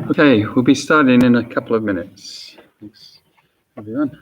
Okay, we'll be starting in a couple of minutes. Thanks, everyone.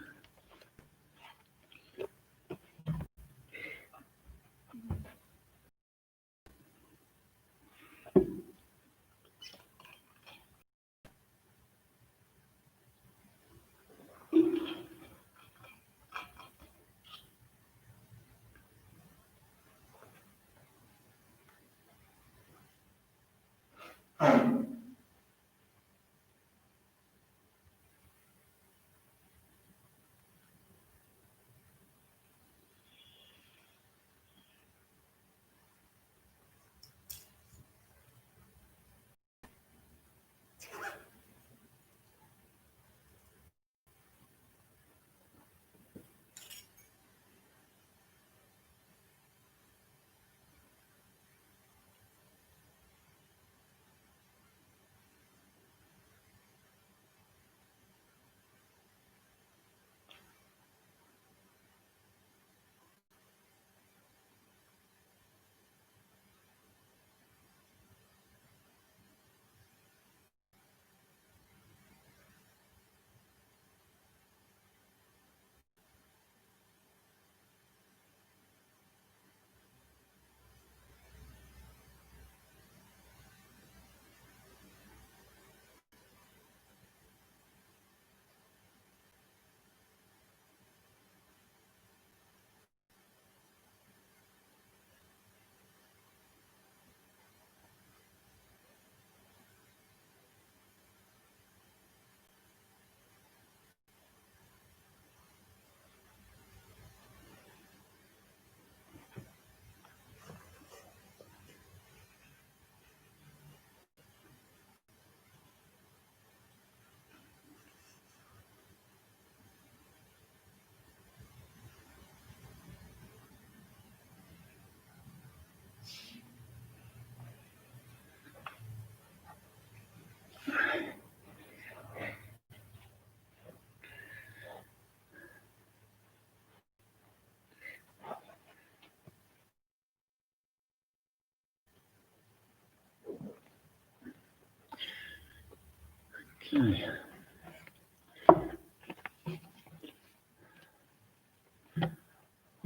Okay.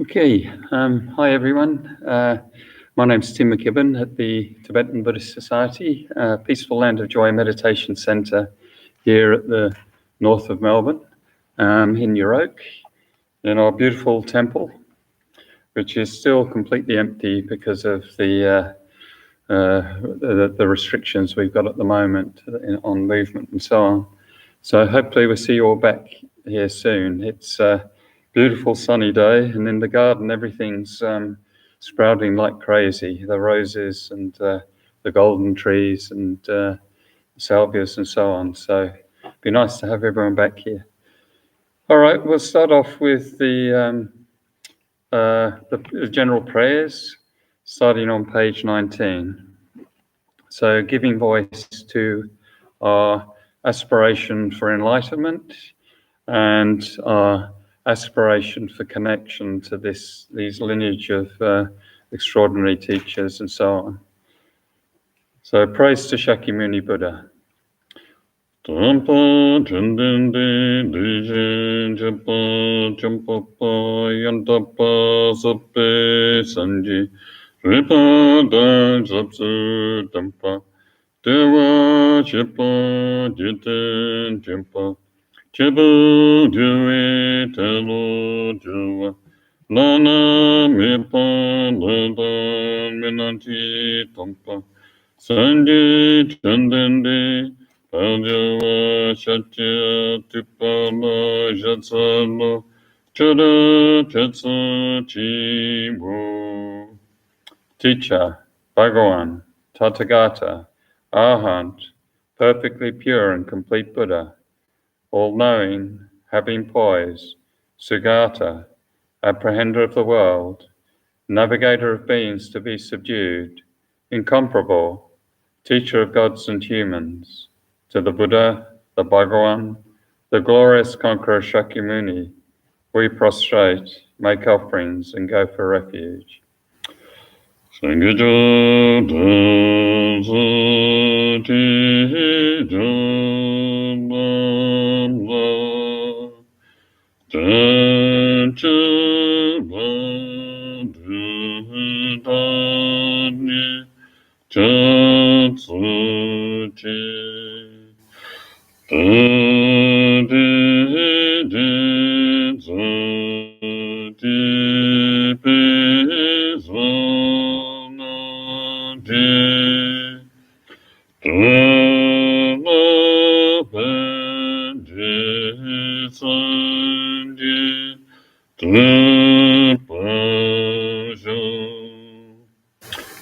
Okay. Hi, everyone. My name's Tim Mckibben at the Tibetan Buddhist Society, Peaceful Land of Joy Meditation Centre here at the north of Melbourne, in Euroke, in our beautiful temple, which is still completely empty because of the restrictions we've got at the moment on movement and so on. So hopefully we'll see you all back here soon. It's a beautiful sunny day, and in the garden everything's sprouting like crazy. The roses and the golden trees and salvias and so on. So it'd be nice to have everyone back here. All right, we'll start off with the general prayers, starting on page 19. So giving voice to our aspiration for enlightenment and our aspiration for connection to these lineage of extraordinary teachers and so on. So praise to Shakyamuni Buddha. Tampa Chandinde Dijin Japa Champapa Yantapa Sape Sanji Ripa Dan Sapsu Tampa Dewa Chipa Jiten Jimpa Chibu Dui Telu Jua Lana Mipa Ladan Minanti Tampa Sanji Chandinde Paljava Shatya Tipala Jatsalo Chada Chatsa Chibu. Teacher, Bhagawan, Tathagata, Arhat, perfectly pure and complete Buddha, all-knowing, having poise, Sugata, apprehender of the world, navigator of beings to be subdued, incomparable, teacher of gods and humans, to the Buddha, the Bhagawan, the glorious conqueror Shakyamuni, we prostrate, make offerings, and go for refuge.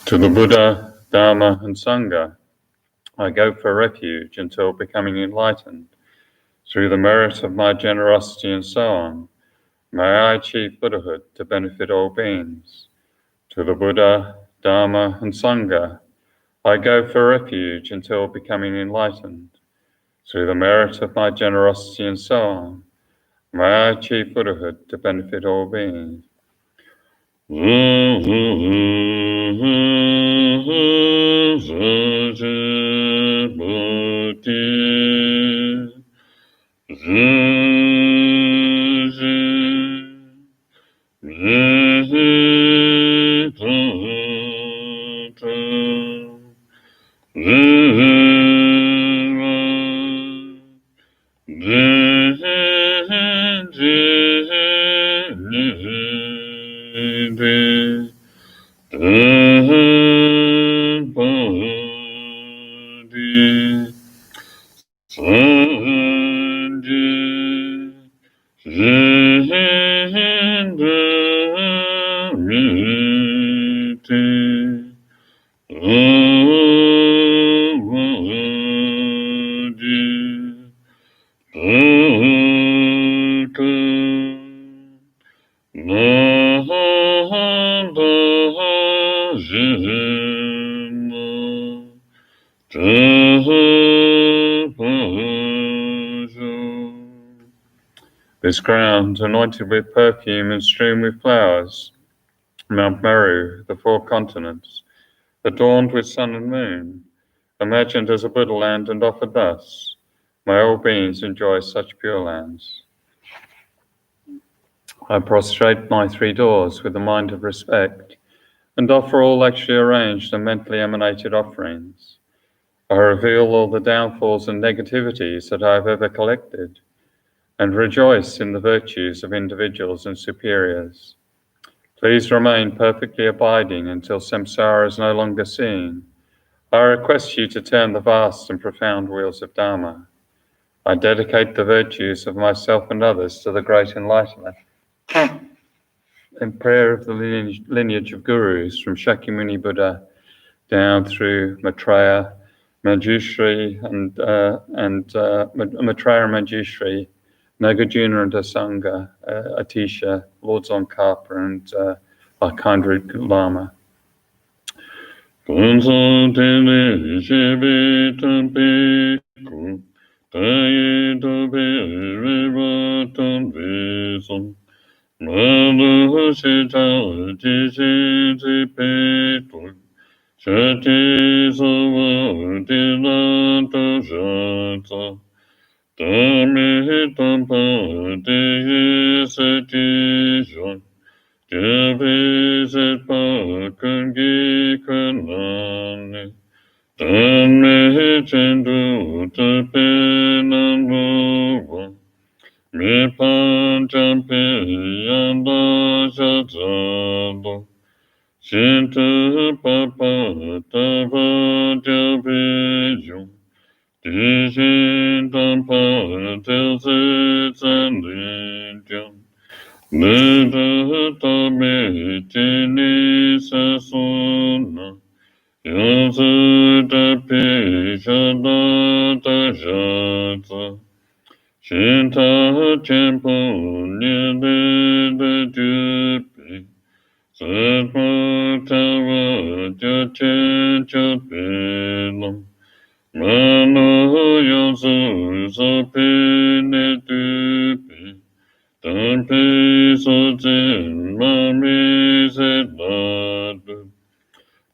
To the Buddha, Dharma, and Sangha, I go for refuge until becoming enlightened. Through the merit of my generosity and so on, may I achieve Buddhahood to benefit all beings. To the Buddha, Dharma, and Sangha, I go for refuge until becoming enlightened. Through the merit of my generosity and so on, may I achieve Buddhahood to benefit all beings. This ground, anointed with perfume and strewn with flowers, Mount Meru, the four continents, adorned with sun and moon, imagined as a Buddha land and offered thus, may all beings enjoy such pure lands. I prostrate my three doors with a mind of respect and offer all actually arranged and mentally emanated offerings. I reveal all the downfalls and negativities that I have ever collected and rejoice in the virtues of individuals and superiors. Please remain perfectly abiding until samsara is no longer seen. I request you to turn the vast and profound wheels of Dharma. I dedicate the virtues of myself and others to the great enlightenment. In prayer of the lineage of gurus from Shakyamuni Buddha down through Maitreya, Manjushri, and Maitreya and Manjushri, Nagarjuna and Asanga, Atisha, Lord Tsongkhapa, and our kindred Lama.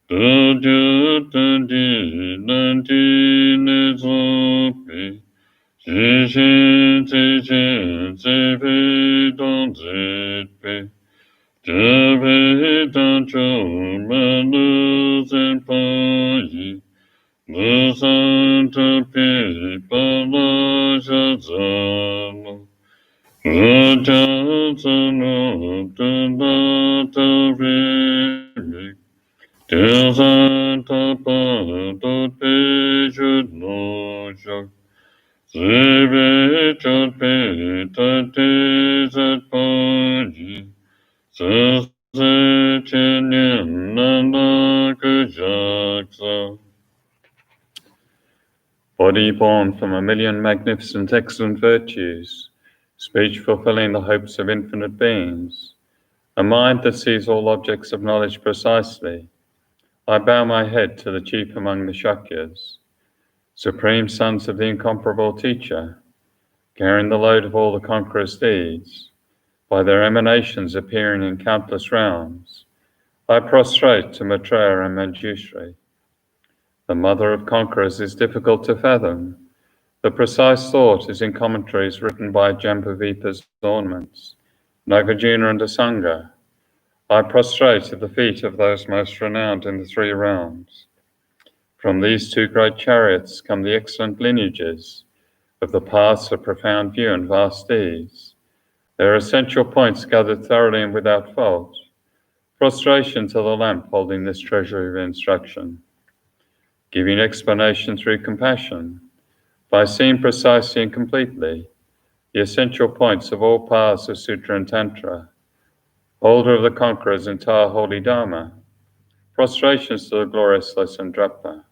Dojo Tandi Nanti Nizopi, Jishin Tijin Zipi Don Zipi, Jabi Dancho Manu Zenpayi, Lusanta Pi Pala Shazano, Rajasano Tanda Tavi, Tapa Dot Pe Should No Shak, Zibi Chot Pe Tate Zat Paji, Sase Chenyan Nanda Kujaksa. Body born from a million magnificent excellent virtues, speech fulfilling the hopes of infinite beings, a mind that sees all objects of knowledge precisely, I bow my head to the chief among the Shakyas, supreme sons of the incomparable teacher, carrying the load of all the conqueror's deeds, by their emanations appearing in countless realms. I prostrate to Maitreya and Manjushri. The mother of conquerors is difficult to fathom. The precise thought is in commentaries written by Jambavipa's ornaments, Nagarjuna and Asanga. I prostrate at the feet of those most renowned in the three realms. From these two great chariots come the excellent lineages of the paths of profound view and vast deeds. Their essential points gathered thoroughly and without fault. Prostration to the lamp holding this treasury of instruction. Giving explanation through compassion, by seeing precisely and completely the essential points of all paths of Sutra and Tantra. Holder of the conqueror's entire holy Dharma. Prostrations to the glorious lesson Drapa.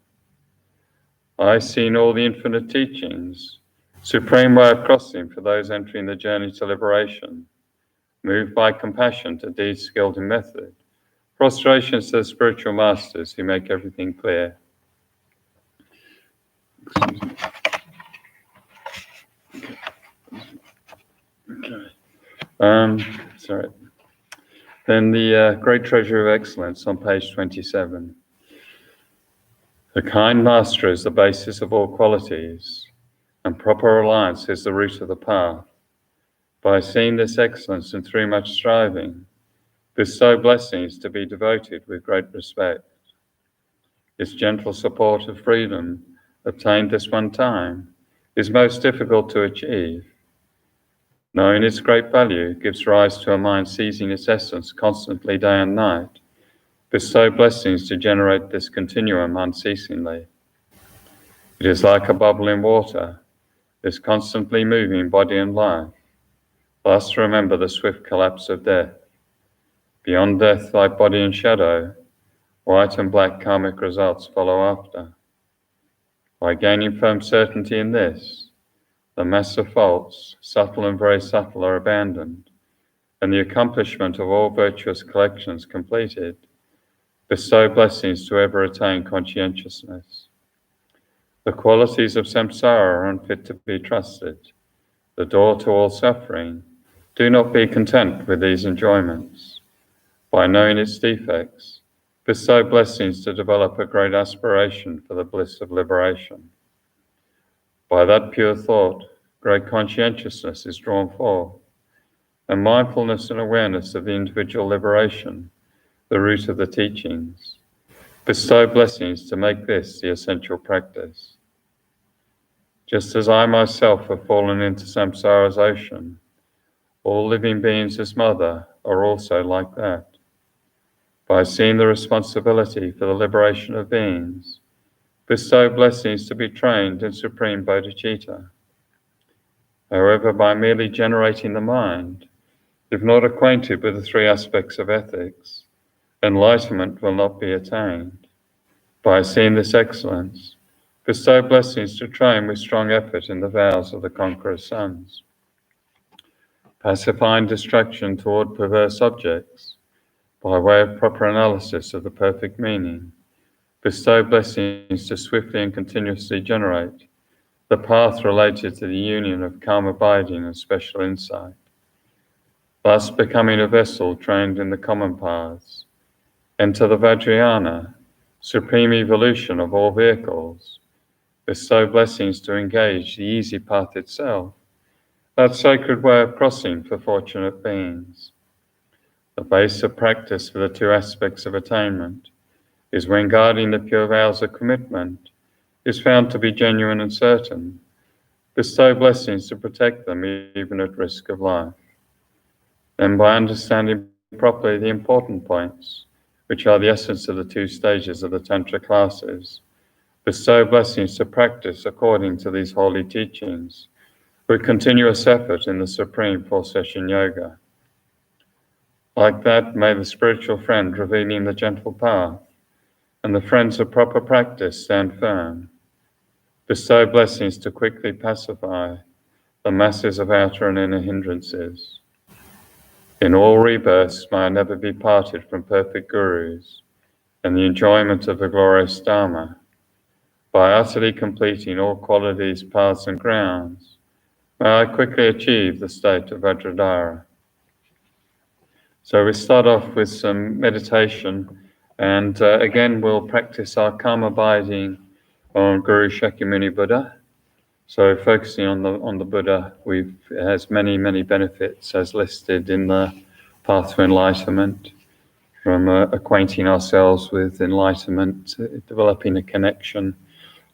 I see in all the infinite teachings, supreme way of crossing for those entering the journey to liberation, moved by compassion to deeds skilled in method, prostrations to the spiritual masters who make everything clear. Sorry. Then the Great Treasure of Excellence on page 27. The kind master is the basis of all qualities, and proper reliance is the root of the path. By seeing this excellence and through much striving, bestow blessings to be devoted with great respect. Its gentle support of freedom, obtained this one time, is most difficult to achieve. Knowing its great value gives rise to a mind seizing its essence constantly day and night. Bestow blessings to generate this continuum unceasingly. It is like a bubble in water, this constantly moving body and life. Thus remember the swift collapse of death. Beyond death, like body and shadow, white and black karmic results follow after. By gaining firm certainty in this, the mass of faults, subtle and very subtle, are abandoned, and the accomplishment of all virtuous collections completed. Bestow blessings to ever attain conscientiousness. The qualities of samsara are unfit to be trusted, the door to all suffering. Do not be content with these enjoyments. By knowing its defects, bestow blessings to develop a great aspiration for the bliss of liberation. By that pure thought, great conscientiousness is drawn forth, and mindfulness and awareness of the individual liberation, the root of the teachings. Bestow blessings to make this the essential practice. Just as I myself have fallen into samsara's ocean, all living beings as mother are also like that. By seeing the responsibility for the liberation of beings, bestow blessings to be trained in supreme bodhicitta. However, by merely generating the mind, if not acquainted with the three aspects of ethics, enlightenment will not be attained. By seeing this excellence, bestow blessings to train with strong effort in the vows of the conqueror's sons. Pacifying distraction toward perverse objects, by way of proper analysis of the perfect meaning, bestow blessings to swiftly and continuously generate the path related to the union of calm abiding and special insight, thus becoming a vessel trained in the common paths. Enter the Vajrayana, supreme evolution of all vehicles, bestow blessings to engage the easy path itself, that sacred way of crossing for fortunate beings. The base of practice for the two aspects of attainment is when guarding the pure vows of commitment is found to be genuine and certain, bestow blessings to protect them even at risk of life. Then by understanding properly the important points, which are the essence of the two stages of the Tantra classes, bestow blessings to practice according to these holy teachings, with continuous effort in the supreme four-session yoga. Like that, may the spiritual friend revealing the gentle path and the friends of proper practice stand firm, bestow blessings to quickly pacify the masses of outer and inner hindrances. In all rebirths may I never be parted from perfect gurus and the enjoyment of the glorious Dharma. By utterly completing all qualities, paths and grounds, may I quickly achieve the state of Vajradhara. So we start off with some meditation, and again we'll practice our calm abiding on Guru Shakyamuni Buddha. So focusing on the Buddha, it has many benefits as listed in the Path to Enlightenment, from acquainting ourselves with enlightenment, developing a connection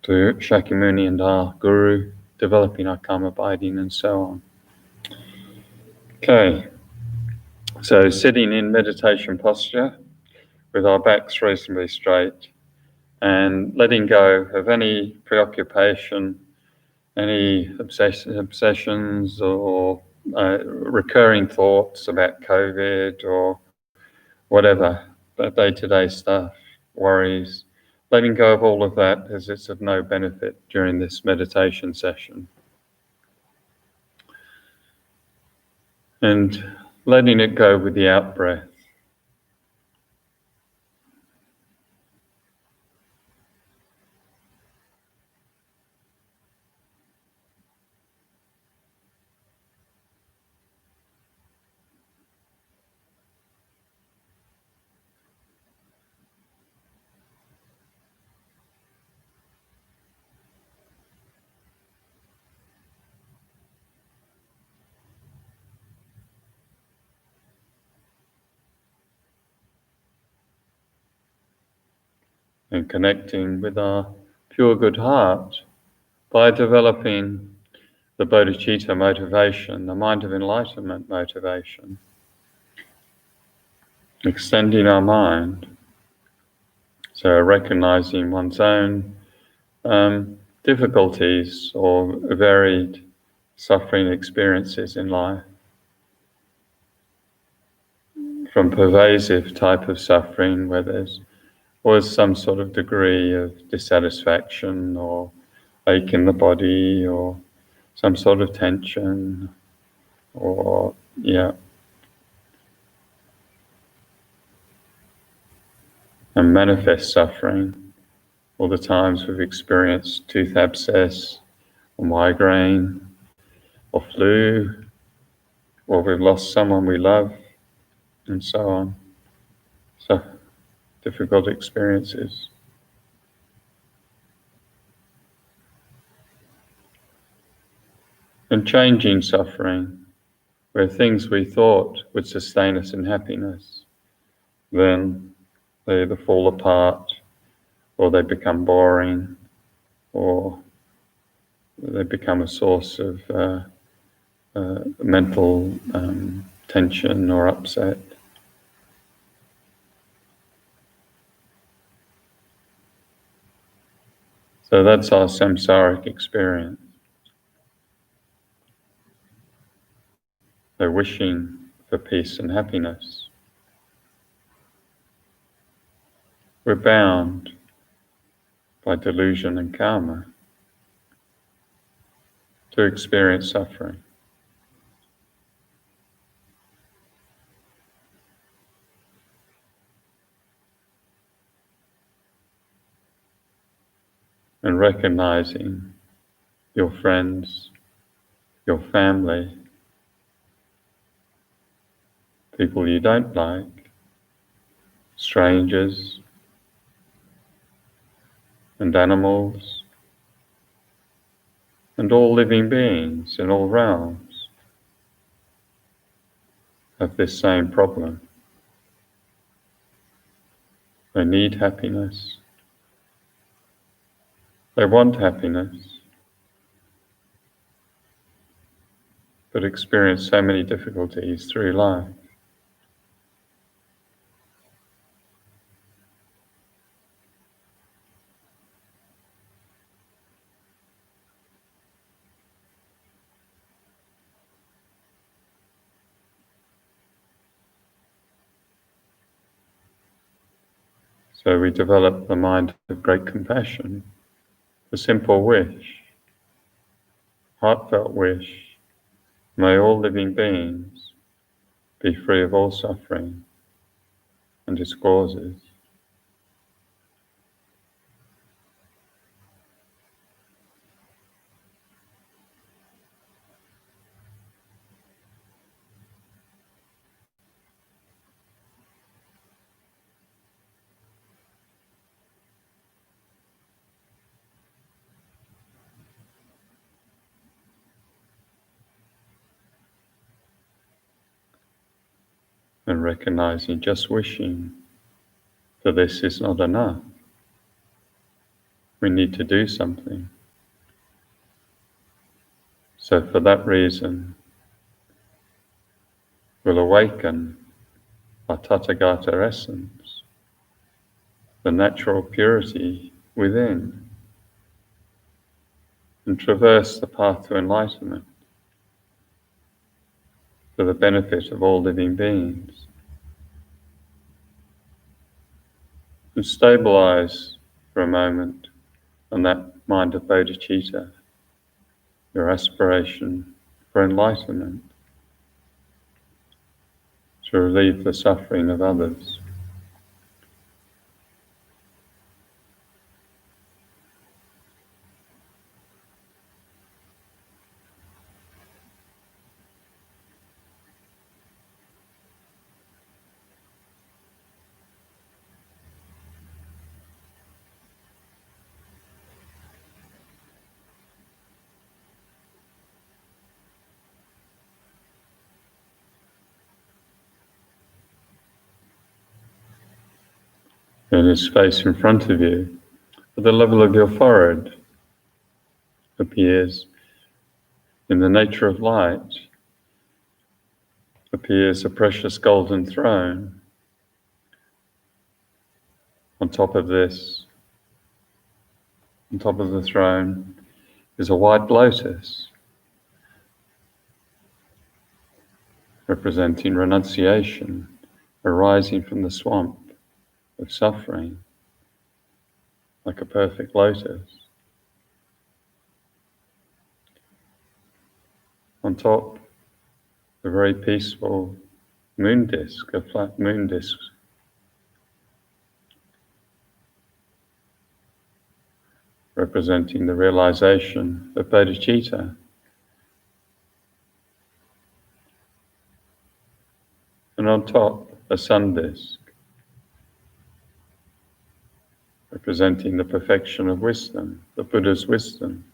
to Shakyamuni and our Guru, developing our calm abiding, and so on. Okay, so sitting in meditation posture with our backs reasonably straight and letting go of any preoccupation, any obsessions or recurring thoughts about COVID or whatever, day-to-day stuff, worries, letting go of all of that as it's of no benefit during this meditation session. And letting it go with the out-breath. And connecting with our pure good heart by developing the bodhicitta motivation, the mind of enlightenment motivation, extending our mind, so recognizing one's own difficulties or varied suffering experiences in life, from pervasive type of suffering where there's always some sort of degree of dissatisfaction or ache in the body or some sort of tension or and manifest suffering, all the times we've experienced tooth abscess or migraine or flu, or we've lost someone we love, and so on. So difficult experiences. And changing suffering, where things we thought would sustain us in happiness, then they either fall apart, or they become boring, or they become a source of mental tension or upset. So that's our samsaric experience. They're wishing for peace and happiness. We're bound by delusion and karma to experience suffering. And recognizing your friends, your family, people you don't like, strangers, and animals, and all living beings in all realms have this same problem. They need happiness. They want happiness, but experience so many difficulties through life. So we develop the mind of great compassion, the simple wish, heartfelt wish, may all living beings be free of all suffering and its causes. And recognizing just wishing for this is not enough. We need to do something. So for that reason, we'll awaken our Tathagata essence, the natural purity within, and traverse the path to enlightenment for the benefit of all living beings. And stabilize for a moment on that mind of bodhicitta, your aspiration for enlightenment, to relieve the suffering of others. And its space in front of you, at the level of your forehead, appears in the nature of light, appears a precious golden throne. On top of this, on top of the throne, is a white lotus, representing renunciation, arising from the swamp of suffering, like a perfect lotus. On top, a very peaceful moon disk, a flat moon disk, representing the realization of bodhicitta. And on top, a sun disk, representing the perfection of wisdom, the Buddha's wisdom.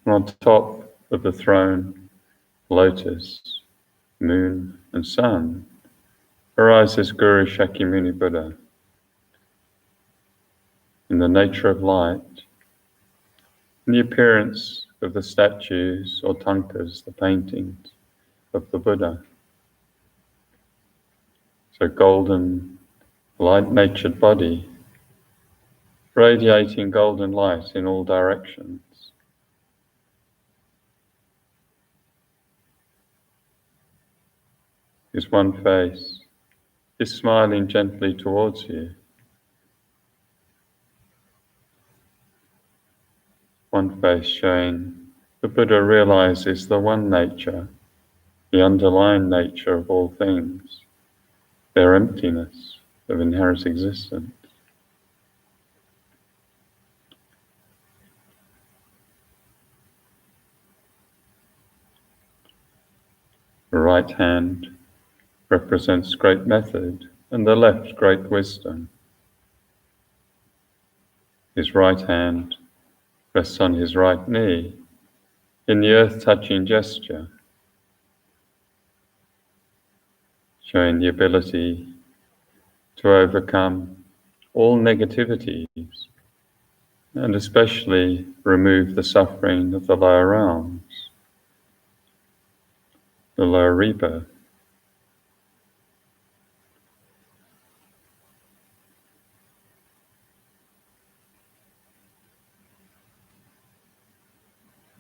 And on top of the throne, lotus, moon, and sun, arises Guru Shakyamuni Buddha in the nature of light, in the appearance of the statues or tankas, the paintings of the Buddha. So golden, light-natured body, radiating golden light in all directions. His one face is smiling gently towards you. One face showing the Buddha realizes the one nature, the underlying nature of all things, their emptiness of inherent existence. The right hand represents great method, and the left great wisdom. His right hand rests on his right knee in the earth-touching gesture, showing the ability to overcome all negativities and especially remove the suffering of the lower realms, the lower rebirth.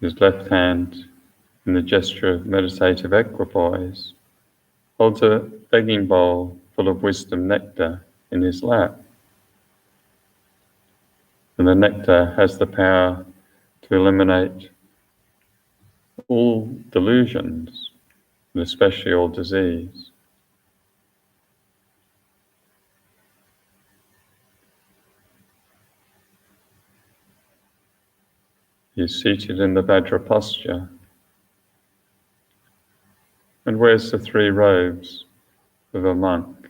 His left hand, in the gesture of meditative equipoise, holds a begging bowl full of wisdom nectar in his lap. And the nectar has the power to eliminate all delusions, and especially all disease. He is seated in the Vajra posture and wears the 3 robes of a monk,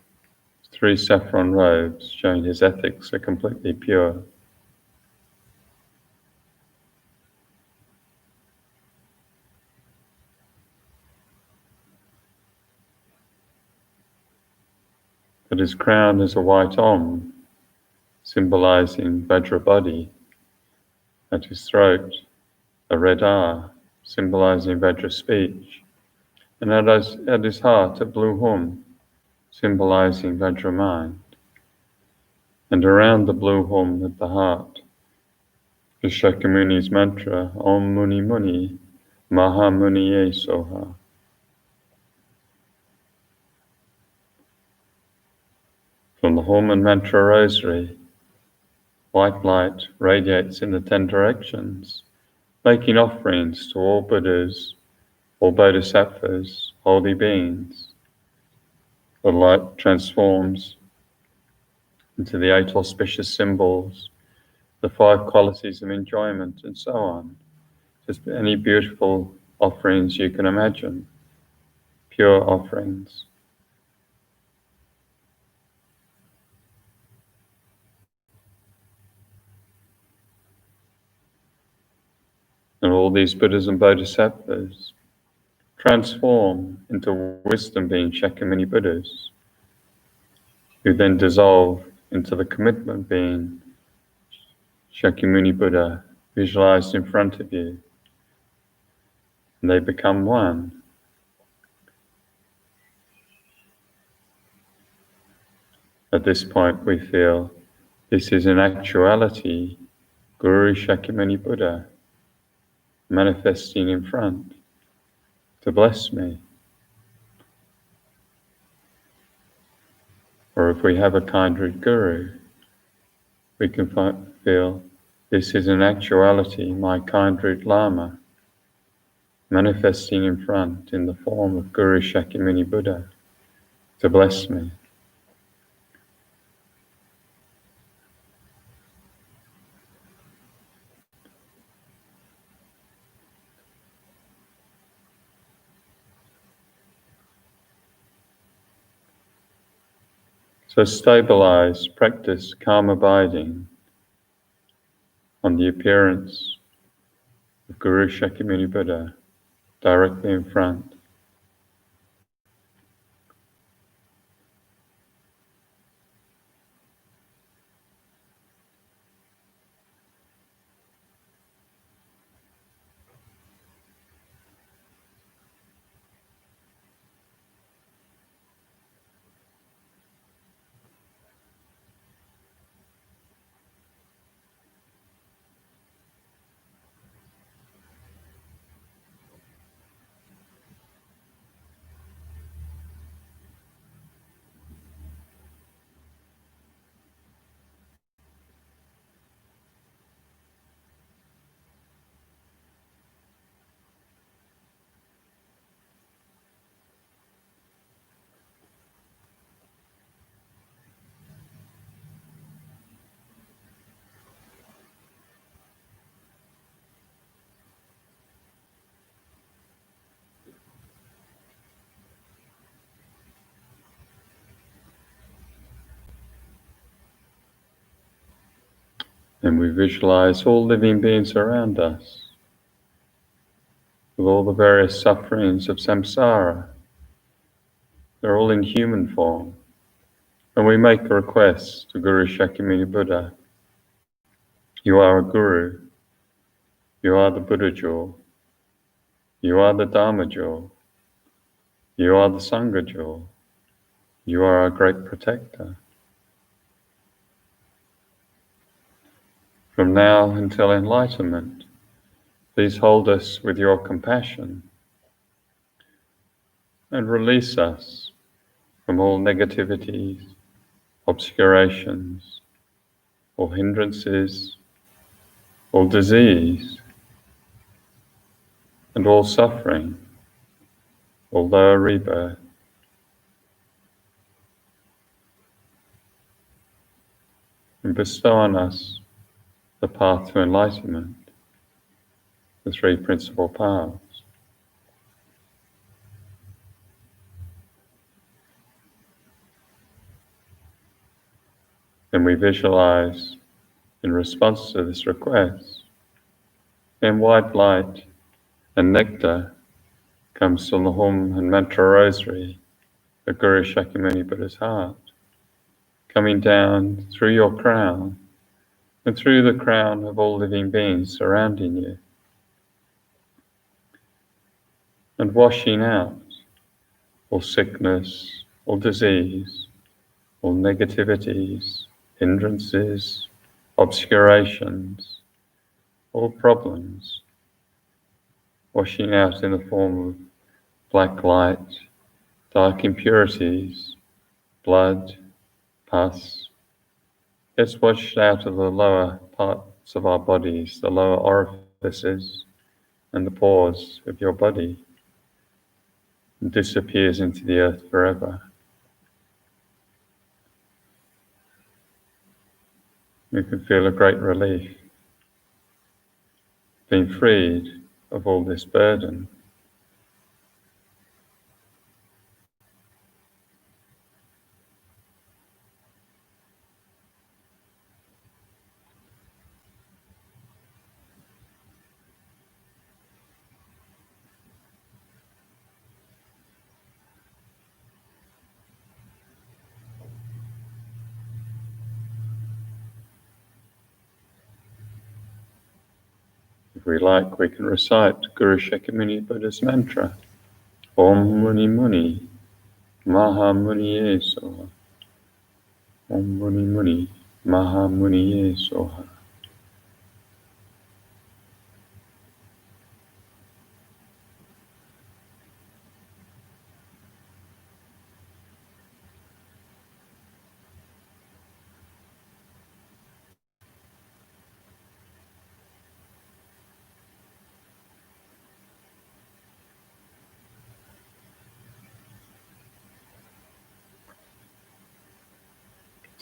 3 saffron robes showing his ethics are completely pure. But his crown is a white Om, symbolizing Vajra body. At his throat, a red R, symbolizing Vajra speech. And at his heart, a blue Hum, symbolizing Vajra mind. And around the blue Hum at the heart is Shakyamuni's mantra, Om Muni Muni, Maha Muniye Soha. From the Hum and Mantra Rosary, white light radiates in the 10 directions, making offerings to all Buddhas, all Bodhisattvas, holy beings. The light transforms into the 8 auspicious symbols, the 5 qualities of enjoyment, and so on. Just any beautiful offerings you can imagine, pure offerings. And all these Buddhas and Bodhisattvas transform into wisdom being Shakyamuni Buddhas, who then dissolve into the commitment being Shakyamuni Buddha, visualized in front of you. And they become one. At this point we feel this is in actuality Guru Shakyamuni Buddha manifesting in front to bless me. Or if we have a kindred Guru, we can feel this is in actuality my kindred Lama manifesting in front in the form of Guru Shakyamuni Buddha to bless me. So stabilize, practice calm abiding on the appearance of Guru Shakyamuni Buddha directly in front. And we visualize all living beings around us with all the various sufferings of samsara. They're all in human form. And we make a request to Guru Shakyamuni Buddha. You are a guru. You are the Buddha jewel. You are the Dharma jewel. You are the Sangha jewel. You are our great protector. From now until enlightenment, please hold us with your compassion and release us from all negativities, obscurations, all hindrances, all disease, and all suffering, all lower rebirth. And bestow on us the path to enlightenment, the three principal paths. Then we visualize, in response to this request, in white light and nectar comes from the hum and mantra rosary of Guru Shakyamuni Buddha's heart, coming down through your crown and through the crown of all living beings surrounding you, and washing out all sickness, all disease, all negativities, hindrances, obscurations, all problems, washing out in the form of black light, dark impurities, blood, pus, gets washed out of the lower parts of our bodies, the lower orifices and the pores of your body, and disappears into the earth forever. You can feel a great relief, being freed of all this burden. If we like, we can recite Guru Shakyamuni Buddha's mantra, Om Muni Muni, Maha Muni Ye Soha. Om Muni Muni, Maha Muni Ye Soha.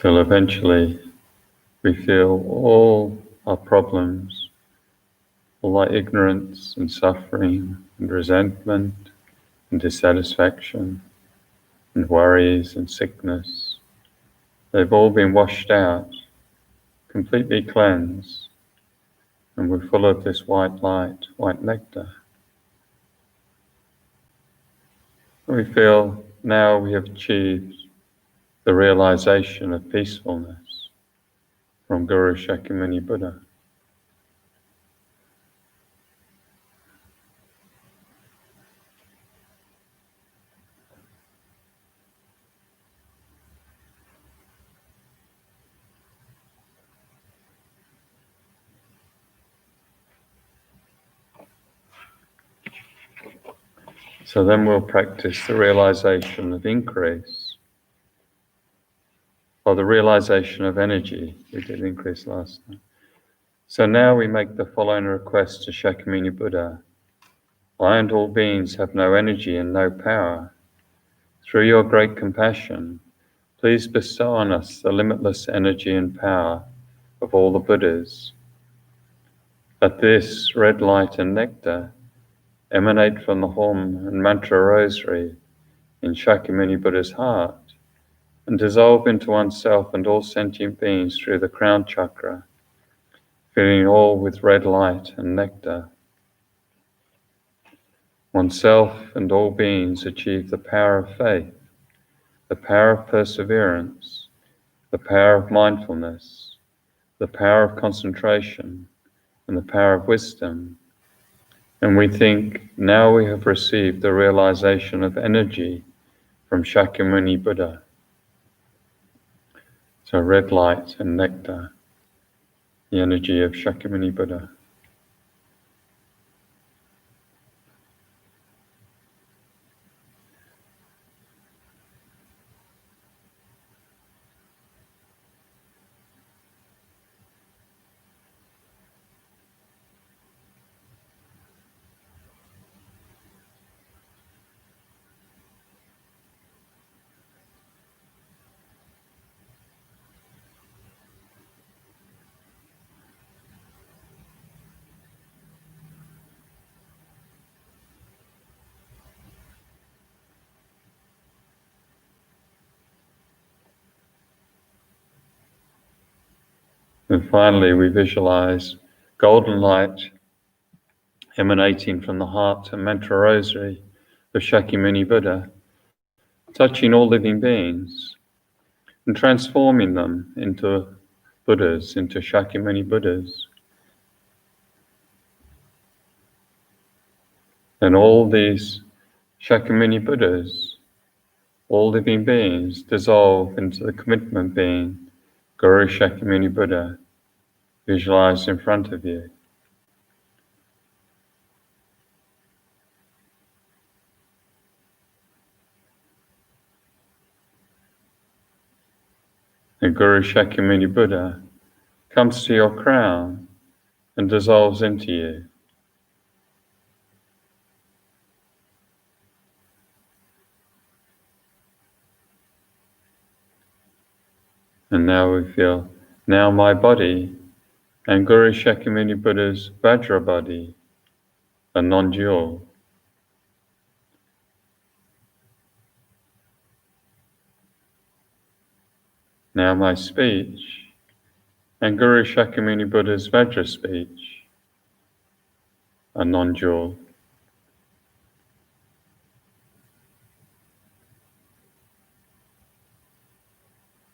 Till eventually we feel all our problems, all our ignorance and suffering and resentment and dissatisfaction and worries and sickness, they've all been washed out, completely cleansed, and we're full of this white light, white nectar. We feel now we have achieved the realization of peacefulness from Guru Shakyamuni Buddha. So then we'll practice the realization of increase, or the realization of energy. We did increase last time. So now we make the following request to Shakyamuni Buddha. I and all beings have no energy and no power. Through your great compassion, please bestow on us the limitless energy and power of all the Buddhas. Let this red light and nectar emanate from the hum and mantra rosary in Shakyamuni Buddha's heart and dissolve into oneself and all sentient beings through the crown chakra, filling all with red light and nectar. Oneself and all beings achieve the power of faith, the power of perseverance, the power of mindfulness, the power of concentration, and the power of wisdom. And we think, now we have received the realization of energy from Shakyamuni Buddha. So red light and nectar, the energy of Shakyamuni Buddha. And finally, we visualize golden light emanating from the heart and mantra rosary of Shakyamuni Buddha, touching all living beings and transforming them into Buddhas, into Shakyamuni Buddhas. And all these Shakyamuni Buddhas, all living beings, dissolve into the commitment being, Guru Shakyamuni Buddha, visualized in front of you. The Guru Shakyamuni Buddha comes to your crown and dissolves into you. And now we feel, now my body and Guru Shakyamuni Buddha's Vajra body are non-dual. Now my speech and Guru Shakyamuni Buddha's Vajra speech are non-dual.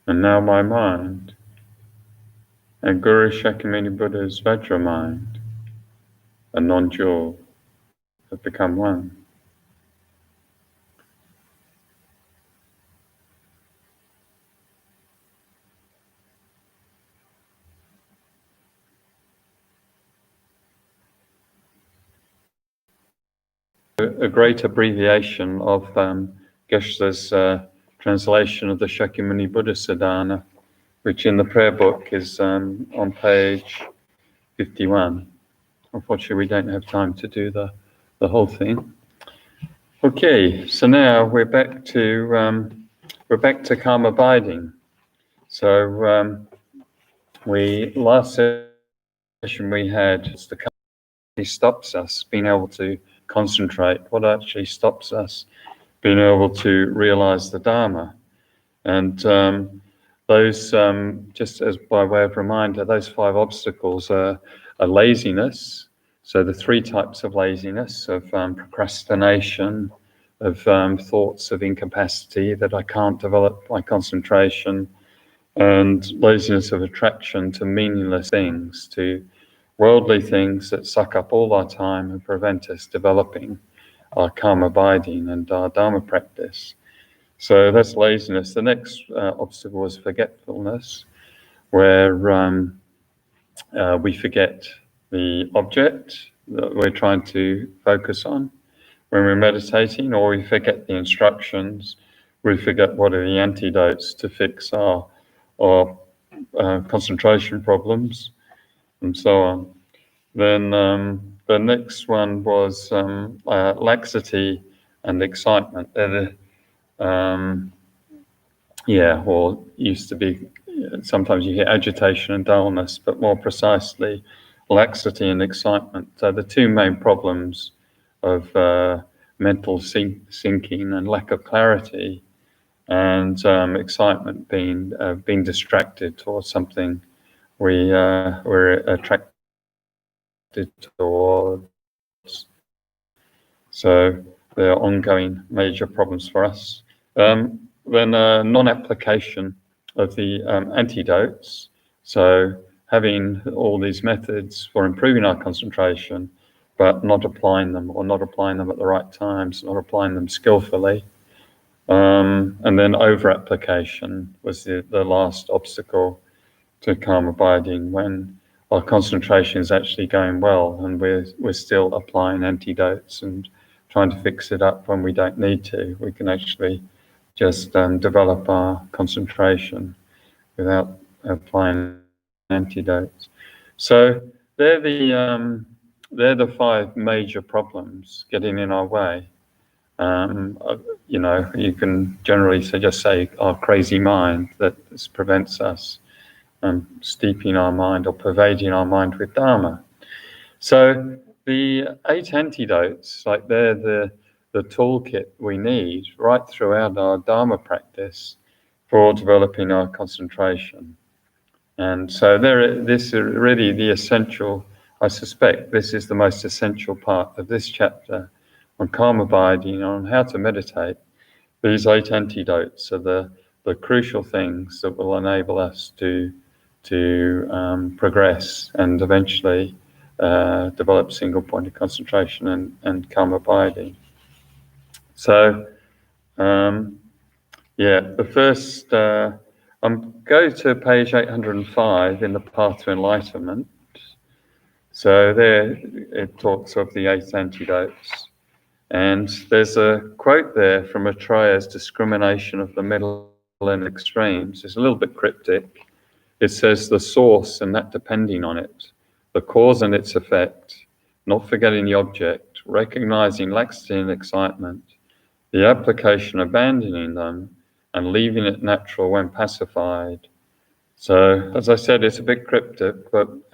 And now my mind and Guru Shakyamuni Buddha's Vajra mind are non-dual, have become one. A great abbreviation of Geshe's translation of the Shakyamuni Buddha Sadhana, which in the prayer book is on page 51. Unfortunately, we don't have time to do the whole thing. Okay, so now we're back to calm abiding. So last session we had the calm stops us being able to concentrate. What actually stops us being able to realize the Dharma? And those, just as by way of reminder, those 5 obstacles are laziness. So the 3 types of laziness, of procrastination, of thoughts of incapacity that I can't develop my concentration, and laziness of attraction to meaningless things, to worldly things that suck up all our time and prevent us developing our calm abiding and our Dharma practice. So that's laziness. The next obstacle is forgetfulness, where we forget the object that we're trying to focus on when we're meditating, or we forget the instructions, we forget what are the antidotes to fix our concentration problems, and so on. Then the next one was laxity and excitement. Or used to be, sometimes you hear agitation and dullness, but more precisely, laxity and excitement. So the 2 main problems of mental sinking and lack of clarity, and excitement being distracted towards something we're attracted towards. So there are ongoing major problems for us. Then non-application of the antidotes. So having all these methods for improving our concentration, but not applying them, or not applying them at the right times, not applying them skillfully. And then over-application was the last obstacle to calm abiding, when our concentration is actually going well and we're still applying antidotes and trying to fix it up when we don't need to. We can actually just develop our concentration without applying antidotes. So they're the five major problems getting in our way. You can generally just say our crazy mind that prevents us steeping our mind or pervading our mind with Dharma. So the 8 antidotes, like they're the toolkit we need right throughout our Dharma practice for developing our concentration. And so this is really the essential, I suspect this is the most essential part of this chapter on calm abiding, on how to meditate. These 8 antidotes are the crucial things that will enable us to progress and eventually develop single-pointed concentration and calm abiding. So, the first, I'm going to page 805 in the Path to Enlightenment. So there it talks of the 8 antidotes. And there's a quote there from Acharyya's discrimination of the middle and extremes. It's a little bit cryptic. It says the source and that depending on it, the cause and its effect, not forgetting the object, recognizing laxity and excitement, the application abandoning them, and leaving it natural when pacified. So, as I said, it's a bit cryptic, but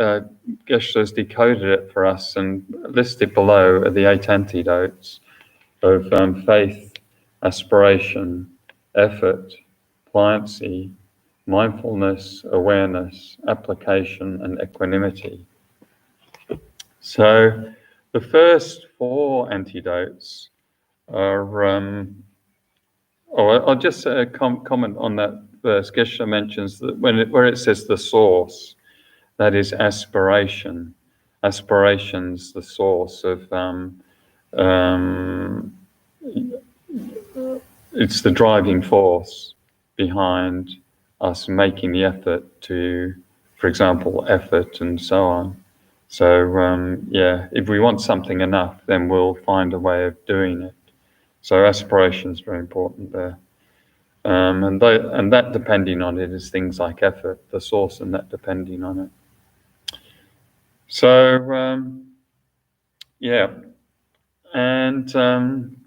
Geshe has decoded it for us and listed below are the 8 antidotes of faith, aspiration, effort, pliancy, mindfulness, awareness, application, and equanimity. So the first 4 antidotes are, I'll just comment on that verse. Geshe mentions that where it says the source, that is aspiration. Aspiration's the source of, it's the driving force behind us making the effort to, for example, effort and so on. So, if we want something enough, then we'll find a way of doing it. So aspiration is very important there. And that depending on it is things like effort, the source and that depending on it. So, and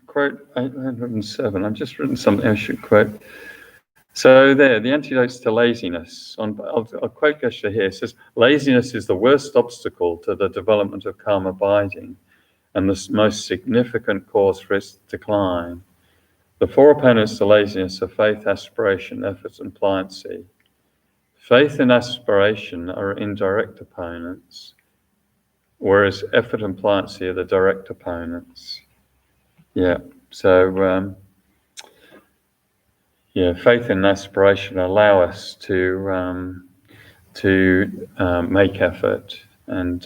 quote 807, I've just written something I should quote. So there, the antidotes to laziness. I'll quote Geshe here. It says, laziness is the worst obstacle to the development of calm abiding and the most significant cause for its decline. The 4 opponents to laziness are faith, aspiration, effort, and pliancy. Faith and aspiration are indirect opponents, whereas effort and pliancy are the direct opponents. Faith and aspiration allow us to make effort and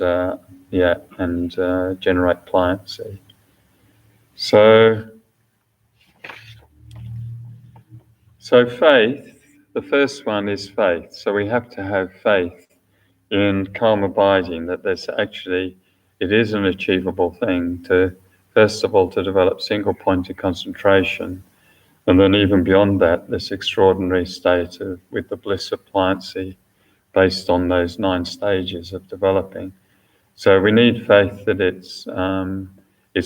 generate pliancy. So faith, the first one is faith. So we have to have faith in calm abiding, that it is an achievable thing to, first of all, to develop single-pointed concentration. And then even beyond that, this extraordinary state with the bliss of pliancy based on those 9 stages of developing. So we need faith that it's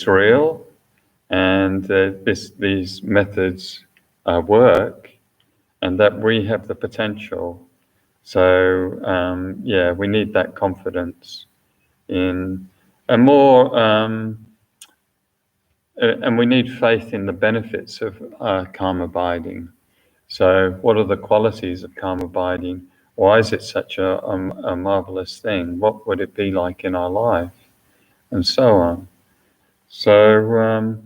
real and these methods work and that we have the potential. So, we need that confidence in a more... and we need faith in the benefits of calm abiding. So what are the qualities of calm abiding? Why is it such a marvelous thing? What would it be like in our life? And so on. So,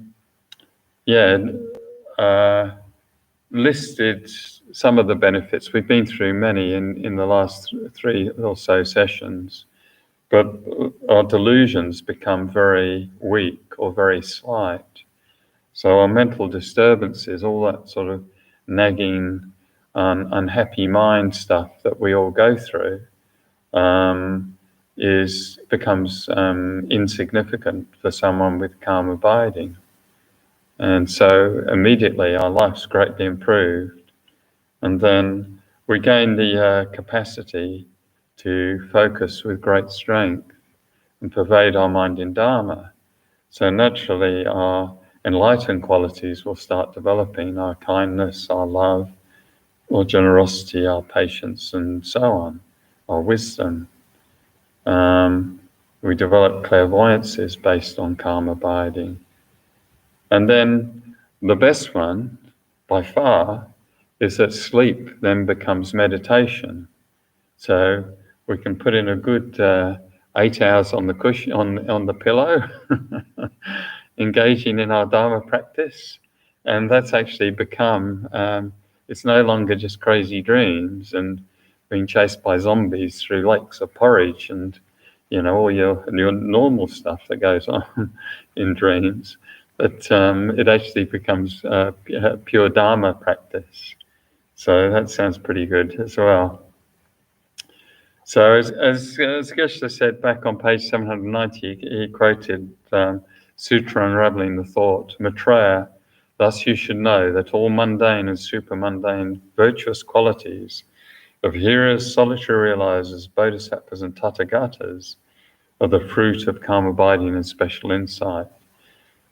listed some of the benefits. We've been through many in the last 3 or so sessions, but our delusions become very weak or very slight. So our mental disturbances, all that sort of nagging, unhappy mind stuff that we all go through, becomes insignificant for someone with calm abiding. And so immediately our life's greatly improved. And then we gain the capacity to focus with great strength and pervade our mind in Dharma. So naturally our enlightened qualities will start developing, our kindness, our love, our generosity, our patience, and so on, our wisdom. We develop clairvoyances based on calm abiding. And then the best one, by far, is that sleep then becomes meditation. So we can put in a good 8 hours on the cushion, on the pillow, engaging in our Dharma practice, and that's actually become, it's no longer just crazy dreams and being chased by zombies through lakes of porridge and, all your normal stuff that goes on in dreams. But it actually becomes pure Dharma practice. So that sounds pretty good as well. So as Geshe said back on page 790, he quoted Sutra Unraveling the Thought, Maitreya, thus you should know that all mundane and supermundane virtuous qualities of hearers, solitary realizers, bodhisattvas and tathagatas are the fruit of calm abiding and special insight.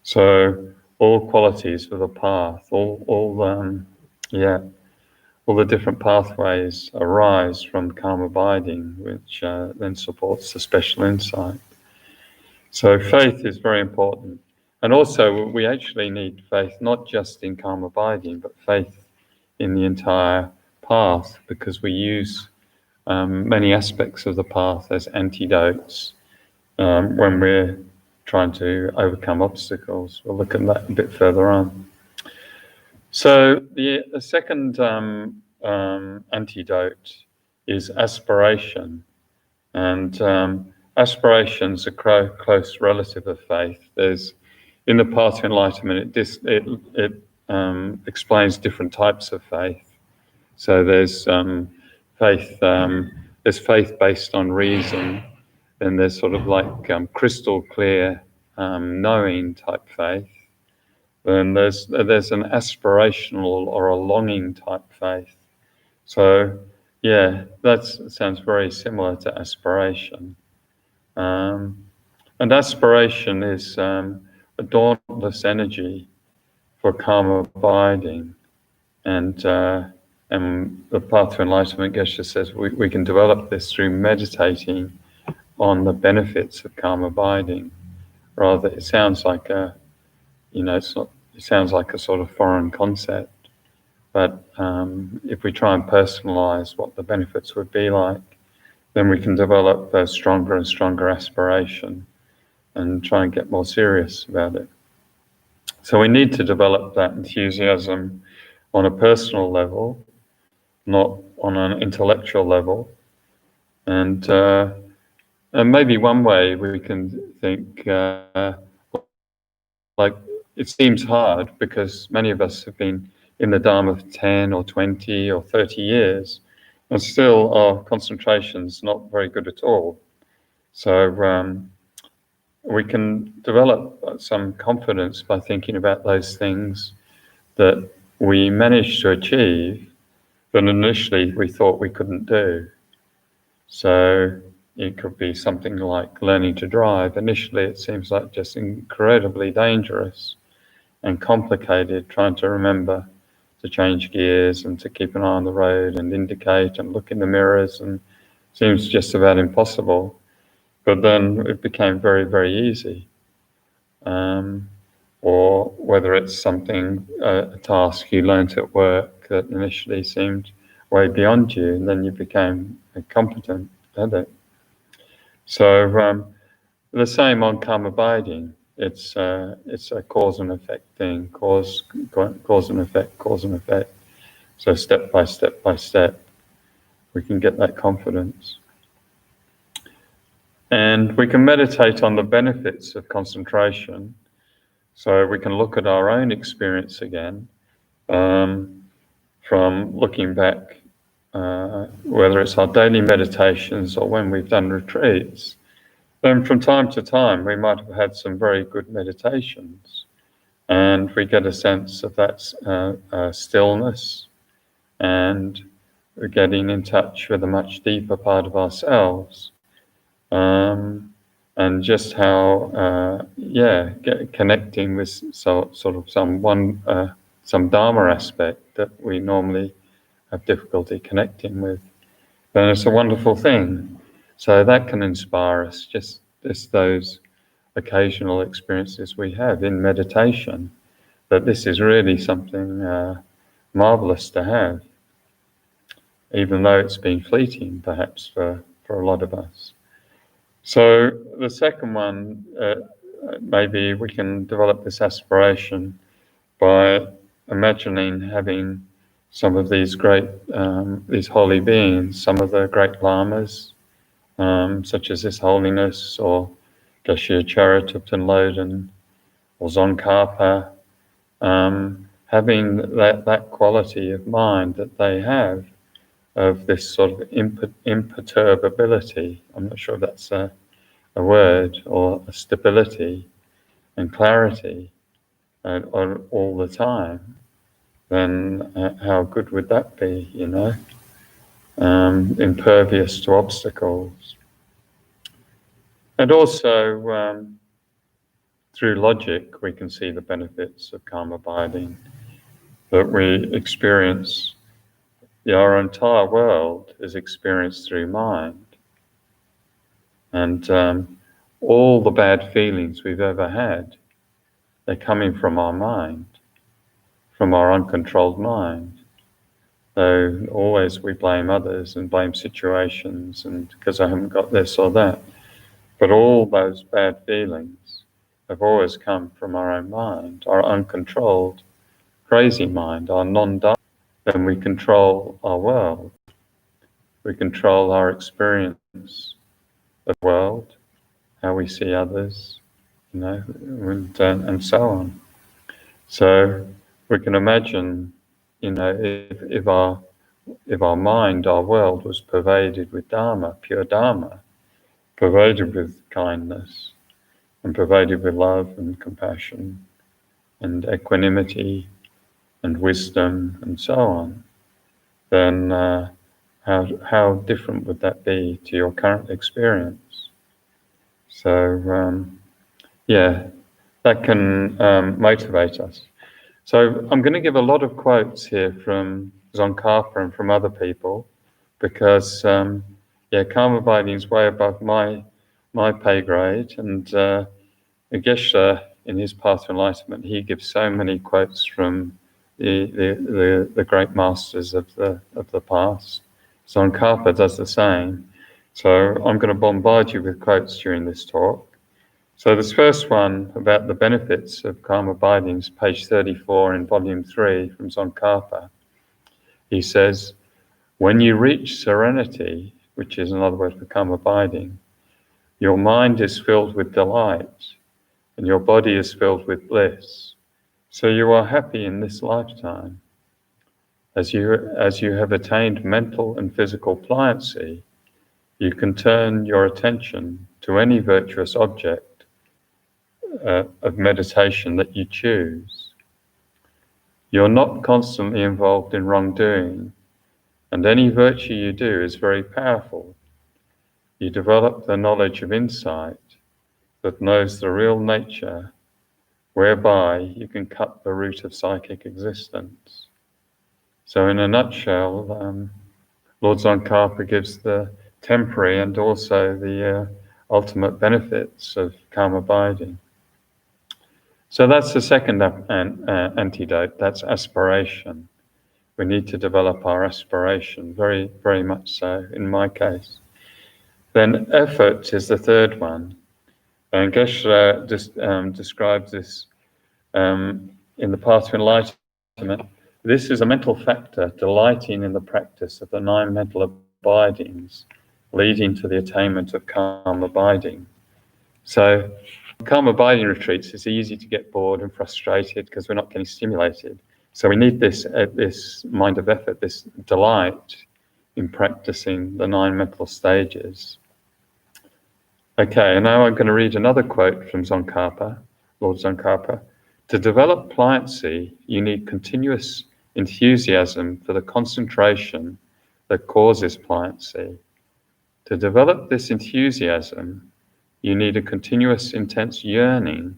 So all qualities of the path, all the different pathways arise from calm abiding, which then supports the special insight. So faith is very important. And also we actually need faith not just in calm abiding, but faith in the entire path, because we use many aspects of the path as antidotes when we're trying to overcome obstacles. We'll look at that a bit further on. So the second antidote is aspiration, and aspiration's a close relative of faith. There's in the Path to Enlightenment, it explains different types of faith. So there's faith based on reason, and there's sort of like crystal clear knowing type faith. And there's an aspirational or a longing type faith. So that sounds very similar to aspiration. And aspiration is a dauntless energy for calm abiding. And the Path to Enlightenment, Geshe says, we can develop this through meditating on the benefits of calm abiding. Rather, it sounds like it sounds like a sort of foreign concept. But if we try and personalize what the benefits would be like, then we can develop a stronger and stronger aspiration and try and get more serious about it. So we need to develop that enthusiasm on a personal level, not on an intellectual level. And maybe one way we can think, like, it seems hard because many of us have been in the Dharma for 10 or 20 or 30 years, and still our concentration's not very good at all. So we can develop some confidence by thinking about those things that we managed to achieve that initially we thought we couldn't do. So it could be something like learning to drive. Initially it seems like just incredibly dangerous and complicated, trying to remember to change gears and to keep an eye on the road and indicate and look in the mirrors, and seems just about impossible. But then it became very, very easy. Or whether it's something, a task you learnt at work that initially seemed way beyond you, and then you became competent at it. So the same on karma abiding. It's a cause and effect thing. Cause and effect. Cause and effect. So step by step, we can get that confidence. And we can meditate on the benefits of concentration. So we can look at our own experience again, from looking back, whether it's our daily meditations or when we've done retreats. Then from time to time, we might have had some very good meditations, and we get a sense of that stillness, and we're getting in touch with a much deeper part of ourselves. And just how, connecting with sort of some Dharma aspect that we normally have difficulty connecting with. And it's a wonderful thing. So that can inspire us, just those occasional experiences we have in meditation, that this is really something marvelous to have, even though it's been fleeting, perhaps, for a lot of us. So the second one, maybe we can develop this aspiration by imagining having some of these great, these holy beings, some of the great lamas, such as His Holiness, or Geshe Acharya Thubten Loden, or Tsongkhapa, having that quality of mind that they have, of this sort of imperturbability. I'm not sure if that's a word, or a stability and clarity all the time. Then how good would that be, impervious to obstacles. And also, through logic, we can see the benefits of karma abiding, that we experience. Our entire world is experienced through mind. And all the bad feelings we've ever had, they're coming from our mind, from our uncontrolled mind. So always we blame others and blame situations, and because I haven't got this or that. But all those bad feelings have always come from our own mind, our uncontrolled, crazy mind, our non-Dharma. Then we control our world. We control our experience of the world, how we see others, and so on. So we can imagine, if our mind, our world was pervaded with Dharma, pure Dharma, pervaded with kindness, and pervaded with love and compassion and equanimity and wisdom and so on, then how different would that be to your current experience? So that can motivate us. So I'm going to give a lot of quotes here from Tsongkhapa and from other people, because karma abiding is way above my pay grade, and Geshe, in his Path to Enlightenment, he gives so many quotes from the great masters of the past. Tsongkhapa does the same. So I'm going to bombard you with quotes during this talk. So this first one about the benefits of karma abiding is page 34 in volume 3 from Tsongkhapa. He says, when you reach serenity, which is another word for karma abiding, your mind is filled with delight and your body is filled with bliss. So you are happy in this lifetime. As you have attained mental and physical pliancy, you can turn your attention to any virtuous object of meditation that you choose. You're not constantly involved in wrongdoing, and any virtue you do is very powerful. You develop the knowledge of insight that knows the real nature, whereby you can cut the root of psychic existence. So in a nutshell, Lord Tsongkhapa gives the temporary and also the ultimate benefits of karma abiding. So that's the second antidote, that's aspiration. We need to develop our aspiration, very, very much so, in my case. Then effort is the third one. And Geshe describes this in the path to enlightenment. This is a mental factor delighting in the practice of the 9 mental abidings, leading to the attainment of calm abiding. So, calm abiding retreats, it's easy to get bored and frustrated because we're not getting stimulated. So we need this mind of effort, this delight in practicing the 9 mental stages. Okay, and now I'm going to read another quote from Tsongkhapa, Lord Tsongkhapa. To develop pliancy, you need continuous enthusiasm for the concentration that causes pliancy. To develop this enthusiasm, you need a continuous intense yearning,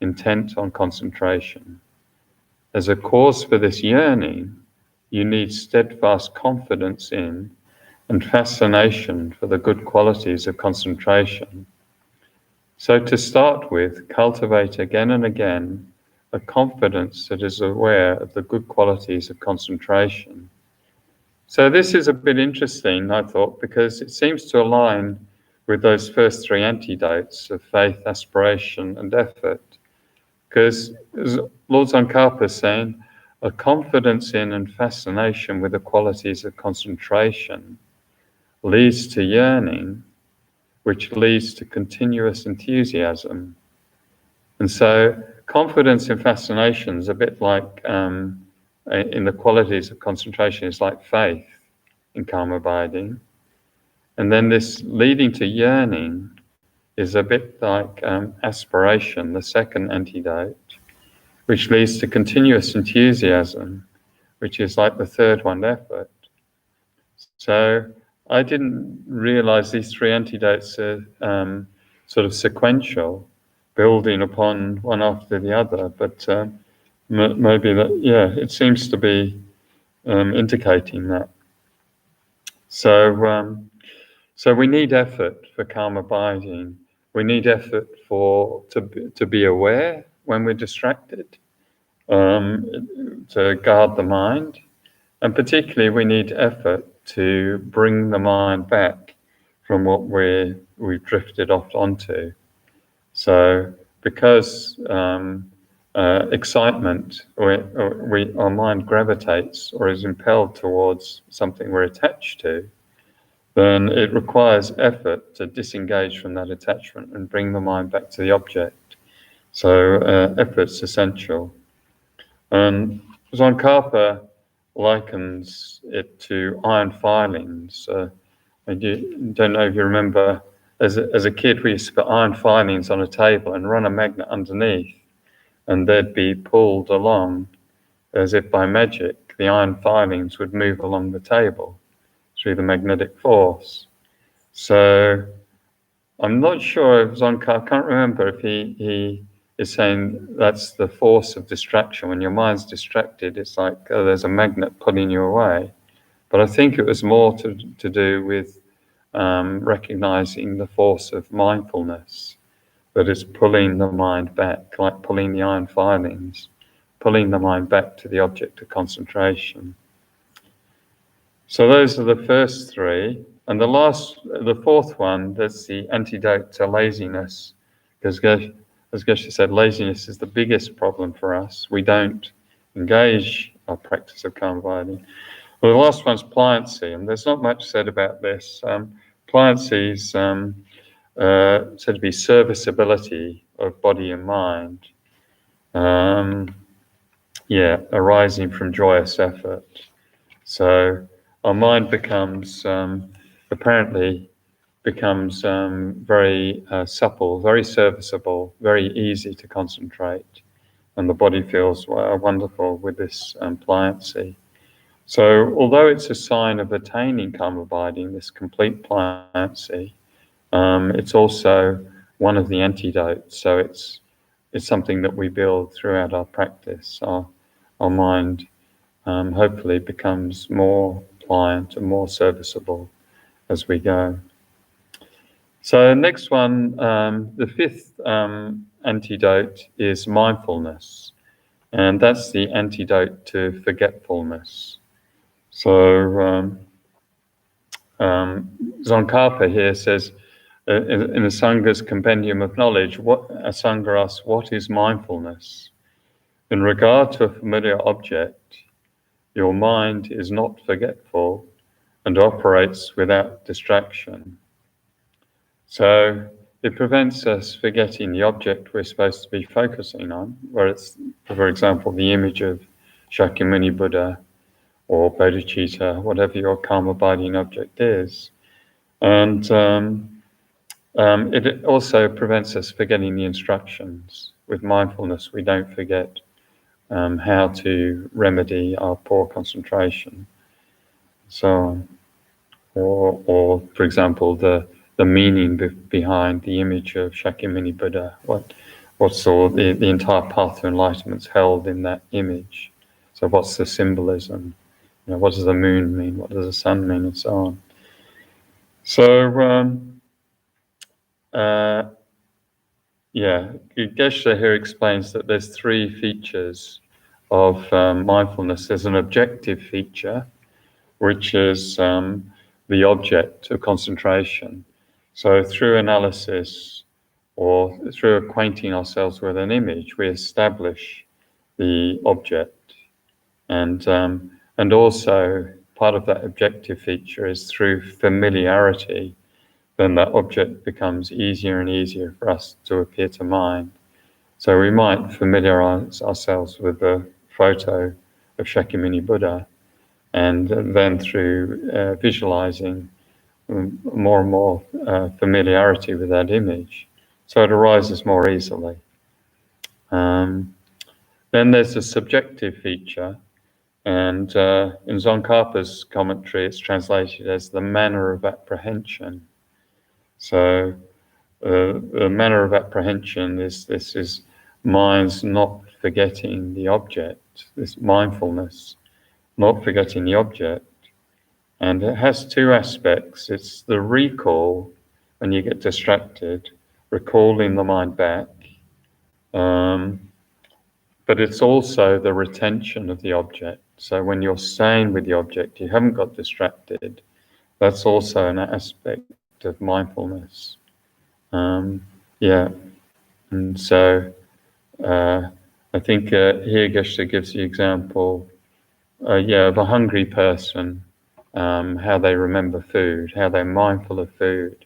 intent on concentration. As a cause for this yearning, you need steadfast confidence in and fascination for the good qualities of concentration. So to start with, cultivate again and again a confidence that is aware of the good qualities of concentration. So this is a bit interesting, I thought, because it seems to align with those first 3 antidotes of faith, aspiration, and effort. Because as Lord Tsongkhapa is saying, a confidence in and fascination with the qualities of concentration leads to yearning, which leads to continuous enthusiasm. And so confidence and fascination is a bit like, in the qualities of concentration, is like faith in calm abiding. And then this leading to yearning is a bit like aspiration, the second antidote, which leads to continuous enthusiasm, which is like the third one, effort. So I didn't realize these 3 antidotes are sort of sequential, building upon one after the other, but maybe that, yeah, it seems to be indicating that. So we need effort for calm abiding. We need effort to be aware when we're distracted, to guard the mind, and particularly we need effort to bring the mind back from what we've drifted off onto. So because excitement, our mind gravitates or is impelled towards something we're attached to, then it requires effort to disengage from that attachment and bring the mind back to the object. So effort's essential. And Tsongkhapa likens it to iron filings. I don't know if you remember, as a kid, we used to put iron filings on a table and run a magnet underneath, and they'd be pulled along as if by magic. The iron filings would move along the table through the magnetic force. So I'm not sure if Tsongkhapa, I can't remember if he is saying that's the force of distraction. When your mind's distracted, it's like there's a magnet pulling you away. But I think it was more to do with recognizing the force of mindfulness, that is pulling the mind back, like pulling the iron filings, pulling the mind back to the object of concentration. So those are the first 3. And the fourth one, that's the antidote to laziness. Because as Geshe said, laziness is the biggest problem for us. We don't engage our practice of calm abiding. Well, the last one's pliancy, and there's not much said about this. Pliancy is said to be serviceability of body and mind. Arising from joyous effort. So our mind becomes very supple, very serviceable, very easy to concentrate, and the body feels wonderful with this pliancy. So although it's a sign of attaining calm abiding, this complete pliancy, it's also one of the antidotes. So it's something that we build throughout our practice. Our mind hopefully becomes more pliant and more serviceable as we go. So next one, the 5th antidote is mindfulness, and that's the antidote to forgetfulness. So Tsongkhapa here says, in the Sangha's Compendium of Knowledge, a Sangha asks, what is mindfulness? In regard to a familiar object, your mind is not forgetful and operates without distraction. So it prevents us forgetting the object we're supposed to be focusing on, where it's, for example, the image of Shakyamuni Buddha or bodhicitta, whatever your karma-abiding object is. And it also prevents us forgetting the instructions. With mindfulness, we don't forget how to remedy our poor concentration. So, or for example, the meaning behind the image of Shakyamuni Buddha, what's all the entire path to enlightenment's held in that image. So what's the symbolism? What does the moon mean? What does the sun mean? And so on. So, Geshe here explains that there's three features of mindfulness. There's an objective feature, which is the object of concentration. So through analysis or through acquainting ourselves with an image, we establish the object. And also part of that objective feature is through familiarity, then that object becomes easier and easier for us to appear to mind. So we might familiarize ourselves with the photo of Shakyamuni Buddha, and then through visualizing more and more familiarity with that image, so it arises more easily. Then there's a subjective feature, and in Tsongkhapa's commentary it's translated as the manner of apprehension. So the manner of apprehension is mind's not forgetting the object, this mindfulness, not forgetting the object. And it has two aspects. It's the recall when you get distracted, recalling the mind back, but it's also the retention of the object. So when you're staying with the object, you haven't got distracted. That's also an aspect of mindfulness. And so I think here Geshe gives the example of a hungry person, how they remember food, how they're mindful of food.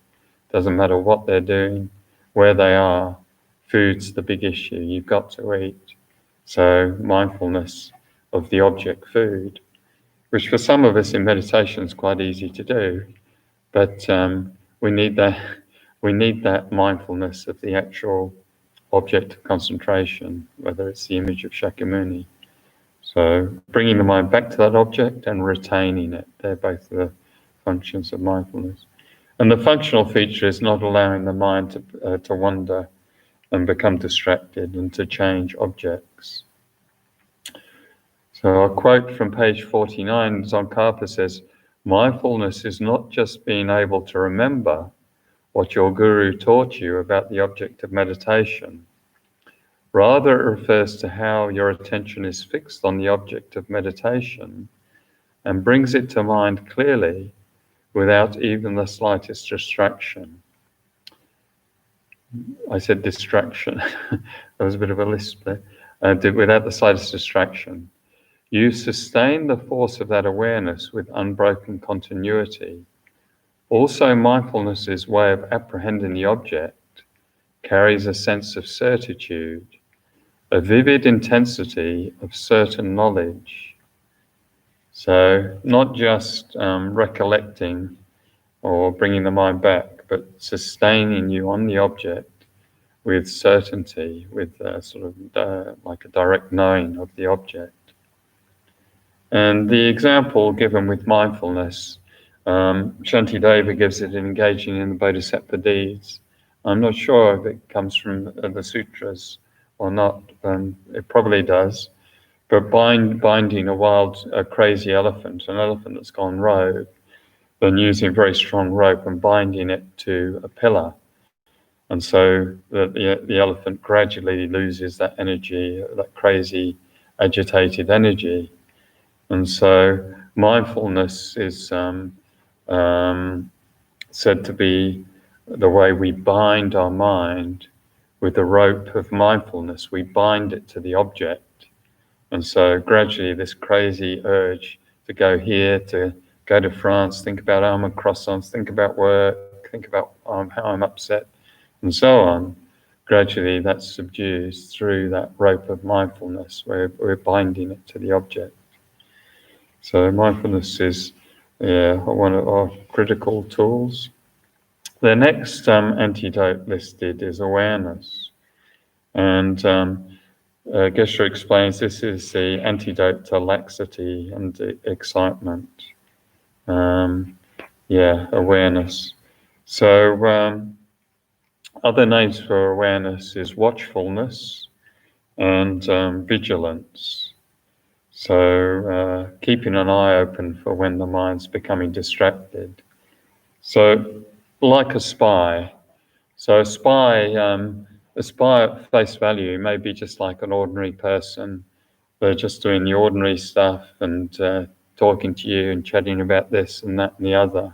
Doesn't matter what they're doing, where they are, food's the big issue. You've got to eat. So mindfulness of the object food, which for some of us in meditation is quite easy to do, but we need that mindfulness of the actual object of concentration, whether it's the image of Shakyamuni. So bringing the mind back to that object and retaining it, they're both the functions of mindfulness. And the functional feature is not allowing the mind to wander and become distracted and to change objects. So a quote from page 49, Tsongkhapa says, mindfulness is not just being able to remember what your guru taught you about the object of meditation. Rather, it refers to how your attention is fixed on the object of meditation and brings it to mind clearly without even the slightest distraction. I said distraction. There was a bit of a lisp there. Without the slightest distraction. You sustain the force of that awareness with unbroken continuity. Also, mindfulness's way of apprehending the object carries a sense of certitude, a vivid intensity of certain knowledge. So not just recollecting or bringing the mind back, but sustaining you on the object with certainty, with like a direct knowing of the object. And the example given with mindfulness, Shantideva gives it in engaging in the bodhisattva deeds. I'm not sure if it comes from the sutras or not, it probably does. But binding a crazy elephant, an elephant that's gone rogue, then using very strong rope and binding it to a pillar. And so the elephant gradually loses that energy, that crazy, agitated energy. And so mindfulness is said to be the way we bind our mind with the rope of mindfulness. We bind it to the object. And so gradually this crazy urge to go here, to go to France, think about almond croissants, think about work, think about how I'm upset, and so on. Gradually that's subdued through that rope of mindfulness where we're binding it to the object. So mindfulness is one of our critical tools. The next antidote listed is awareness. And Geshe explains this is the antidote to laxity and excitement. Awareness. So other names for awareness is watchfulness and vigilance. So keeping an eye open for when the mind's becoming distracted. So like a spy. So a spy at face value may be just like an ordinary person. They're just doing the ordinary stuff and talking to you and chatting about this and that and the other.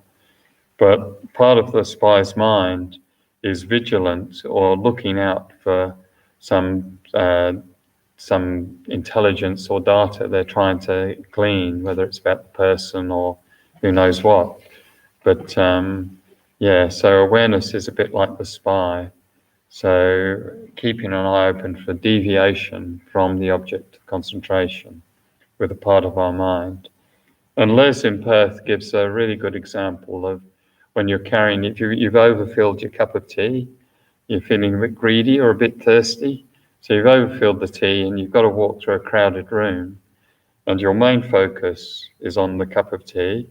But part of the spy's mind is vigilant or looking out for some intelligence or data they're trying to glean, whether it's about the person or who knows what. But so awareness is a bit like the spy. So keeping an eye open for deviation from the object of concentration with a part of our mind. And Les in Perth gives a really good example of when you're carrying, if you've overfilled your cup of tea, you're feeling a bit greedy or a bit thirsty, so you've overfilled the tea and you've got to walk through a crowded room, and your main focus is on the cup of tea,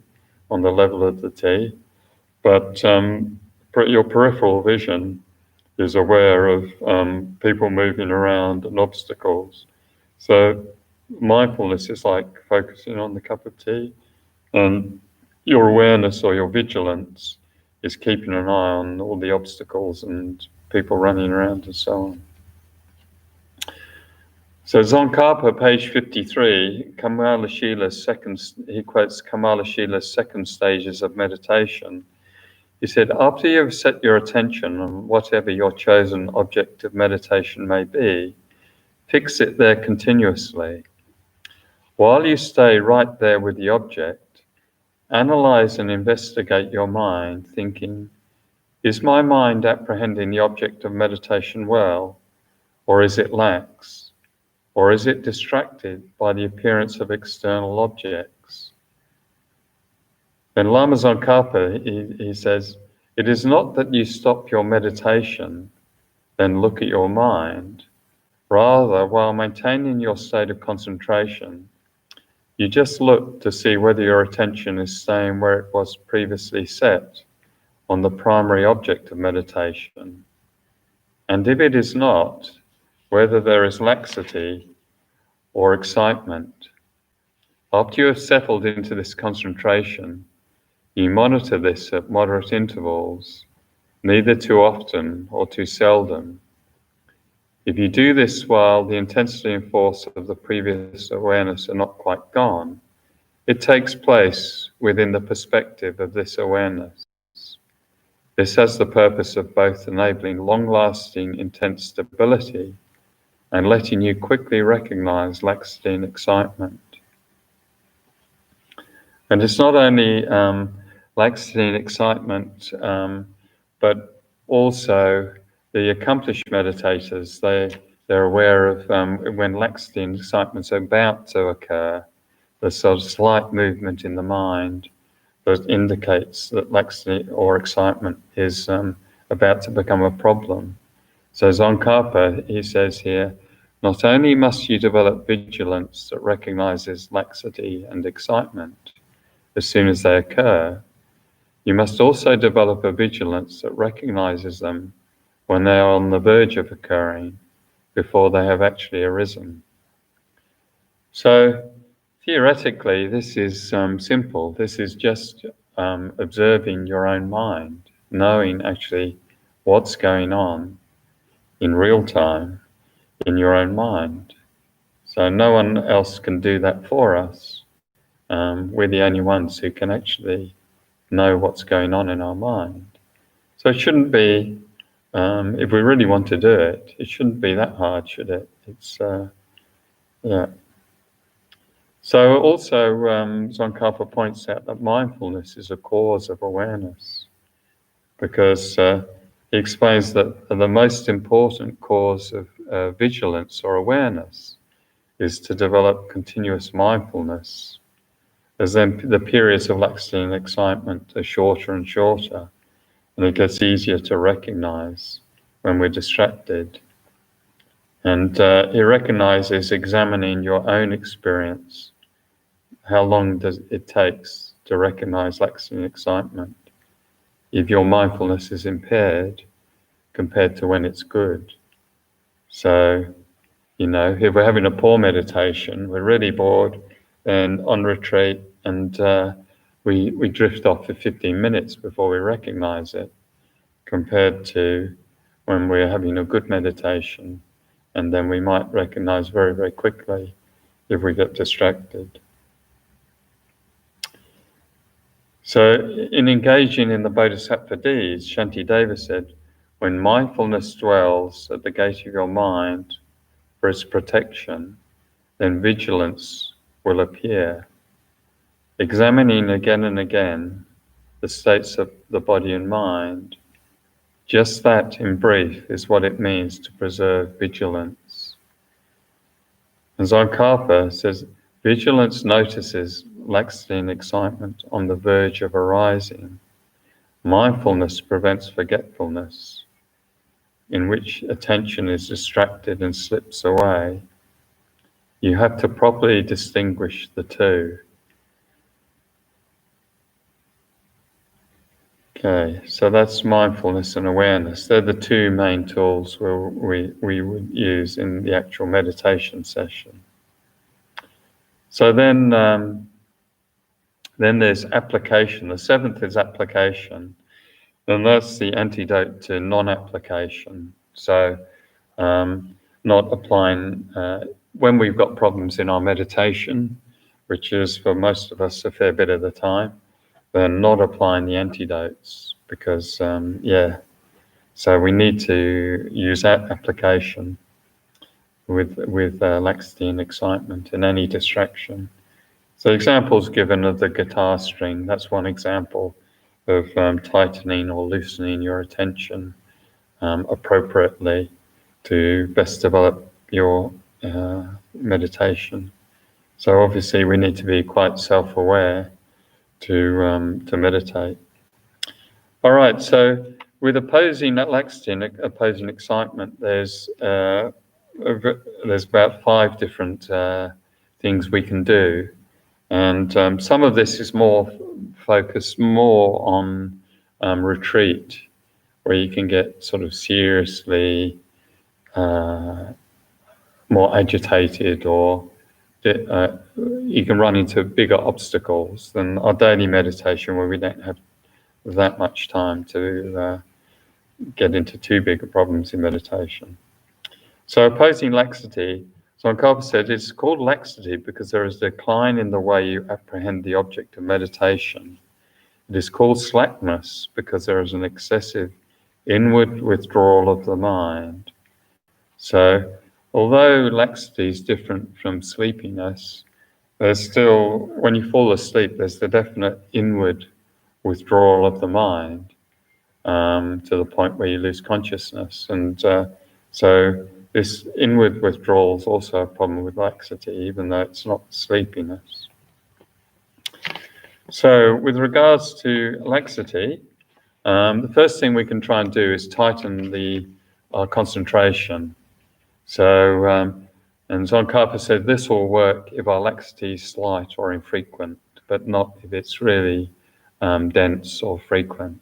on the level of the tea, but your peripheral vision is aware of people moving around and obstacles. So mindfulness is like focusing on the cup of tea, and your awareness or your vigilance is keeping an eye on all the obstacles and people running around and so on. So Tsongkhapa, page 53, he quotes Kamala Shila's second stages of meditation. He said, after you have set your attention on whatever your chosen object of meditation may be, fix it there continuously. While you stay right there with the object, analyze and investigate your mind, thinking, is my mind apprehending the object of meditation well, or is it lax, or is it distracted by the appearance of external objects? Then Lama Tsongkhapa, he says, it is not that you stop your meditation, then look at your mind. Rather, while maintaining your state of concentration, you just look to see whether your attention is staying where it was previously set, on the primary object of meditation. And if it is not, whether there is laxity or excitement. After you have settled into this concentration, you monitor this at moderate intervals, neither too often or too seldom. If you do this while the intensity and force of the previous awareness are not quite gone, it takes place within the perspective of this awareness. This has the purpose of both enabling long-lasting intense stability and letting you quickly recognize laxity and excitement. And it's not only laxity and excitement, but also the accomplished meditators, they're aware of when laxity and excitement are about to occur, the sort of slight movement in the mind that indicates that laxity or excitement is about to become a problem. So Tsongkhapa, he says here, not only must you develop vigilance that recognizes laxity and excitement as soon as they occur, you must also develop a vigilance that recognizes them when they are on the verge of occurring, before they have actually arisen. So theoretically, this is simple. This is just observing your own mind, knowing actually what's going on in real time in your own mind. So no one else can do that for us. we're the only ones who can actually know what's going on in our mind. So it shouldn't be, if we really want to do it, it shouldn't be that hard, should it? It's, yeah. So also, Tsongkhapa points out that mindfulness is a cause of awareness, because he explains that the most important cause of vigilance or awareness is to develop continuous mindfulness, as then the periods of laxity and excitement are shorter and shorter, and it gets easier to recognize when we're distracted. And he recognizes examining your own experience. How long does it takes to recognize laxity and excitement if your mindfulness is impaired compared to when it's good? So, if we're having a poor meditation, we're really bored and on retreat, and we drift off for 15 minutes before we recognize it, compared to when we're having a good meditation, and then we might recognize very, very quickly if we get distracted. So in engaging in the Bodhisattva deeds, Shantideva said, when mindfulness dwells at the gate of your mind for its protection, then vigilance will appear. Examining again and again the states of the body and mind, just that, in brief, is what it means to preserve vigilance. And Tsongkhapa says, vigilance notices laxity and excitement on the verge of arising. Mindfulness prevents forgetfulness, in which attention is distracted and slips away. You have to properly distinguish the two. Okay, so that's mindfulness and awareness. They're the two main tools we would use in the actual meditation session. So then there's application. The seventh is application, and that's the antidote to non-application. So not applying, when we've got problems in our meditation, which is for most of us a fair bit of the time, then not applying the antidotes, because, so we need to use that application with laxity and excitement and any distraction. So examples given of the guitar string, that's one example of tightening or loosening your attention appropriately to best develop your meditation. So obviously we need to be quite self-aware to meditate. All right, so with opposing laxity and opposing excitement, there's about 5 different things we can do. And some of this is more focused on retreat, where you can get sort of seriously more agitated, or you can run into bigger obstacles than our daily meditation, where we don't have that much time to get into too big of problems in meditation. So opposing laxity, Tsongkhapa said, it's called laxity because there is a decline in the way you apprehend the object of meditation. It is called slackness because there is an excessive inward withdrawal of the mind. So although laxity is different from sleepiness, there's still, when you fall asleep, there's the definite inward withdrawal of the mind to the point where you lose consciousness. And so this inward withdrawal is also a problem with laxity, even though it's not sleepiness. So with regards to laxity, the first thing we can try and do is tighten our concentration. So, and Tsongkhapa said this will work if our laxity is slight or infrequent, but not if it's really dense or frequent.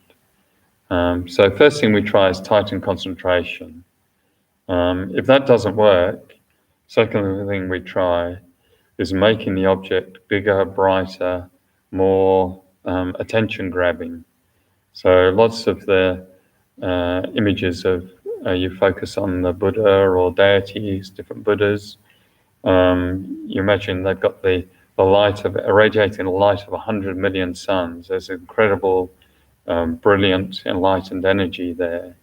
So first thing we try is tighten concentration. If that doesn't work, second thing we try is making the object bigger, brighter, more attention-grabbing. So lots of the images of you focus on the Buddha or deities, different Buddhas. You imagine they've got the the light of irradiating the light of 100 million suns. There's incredible, brilliant, enlightened energy there,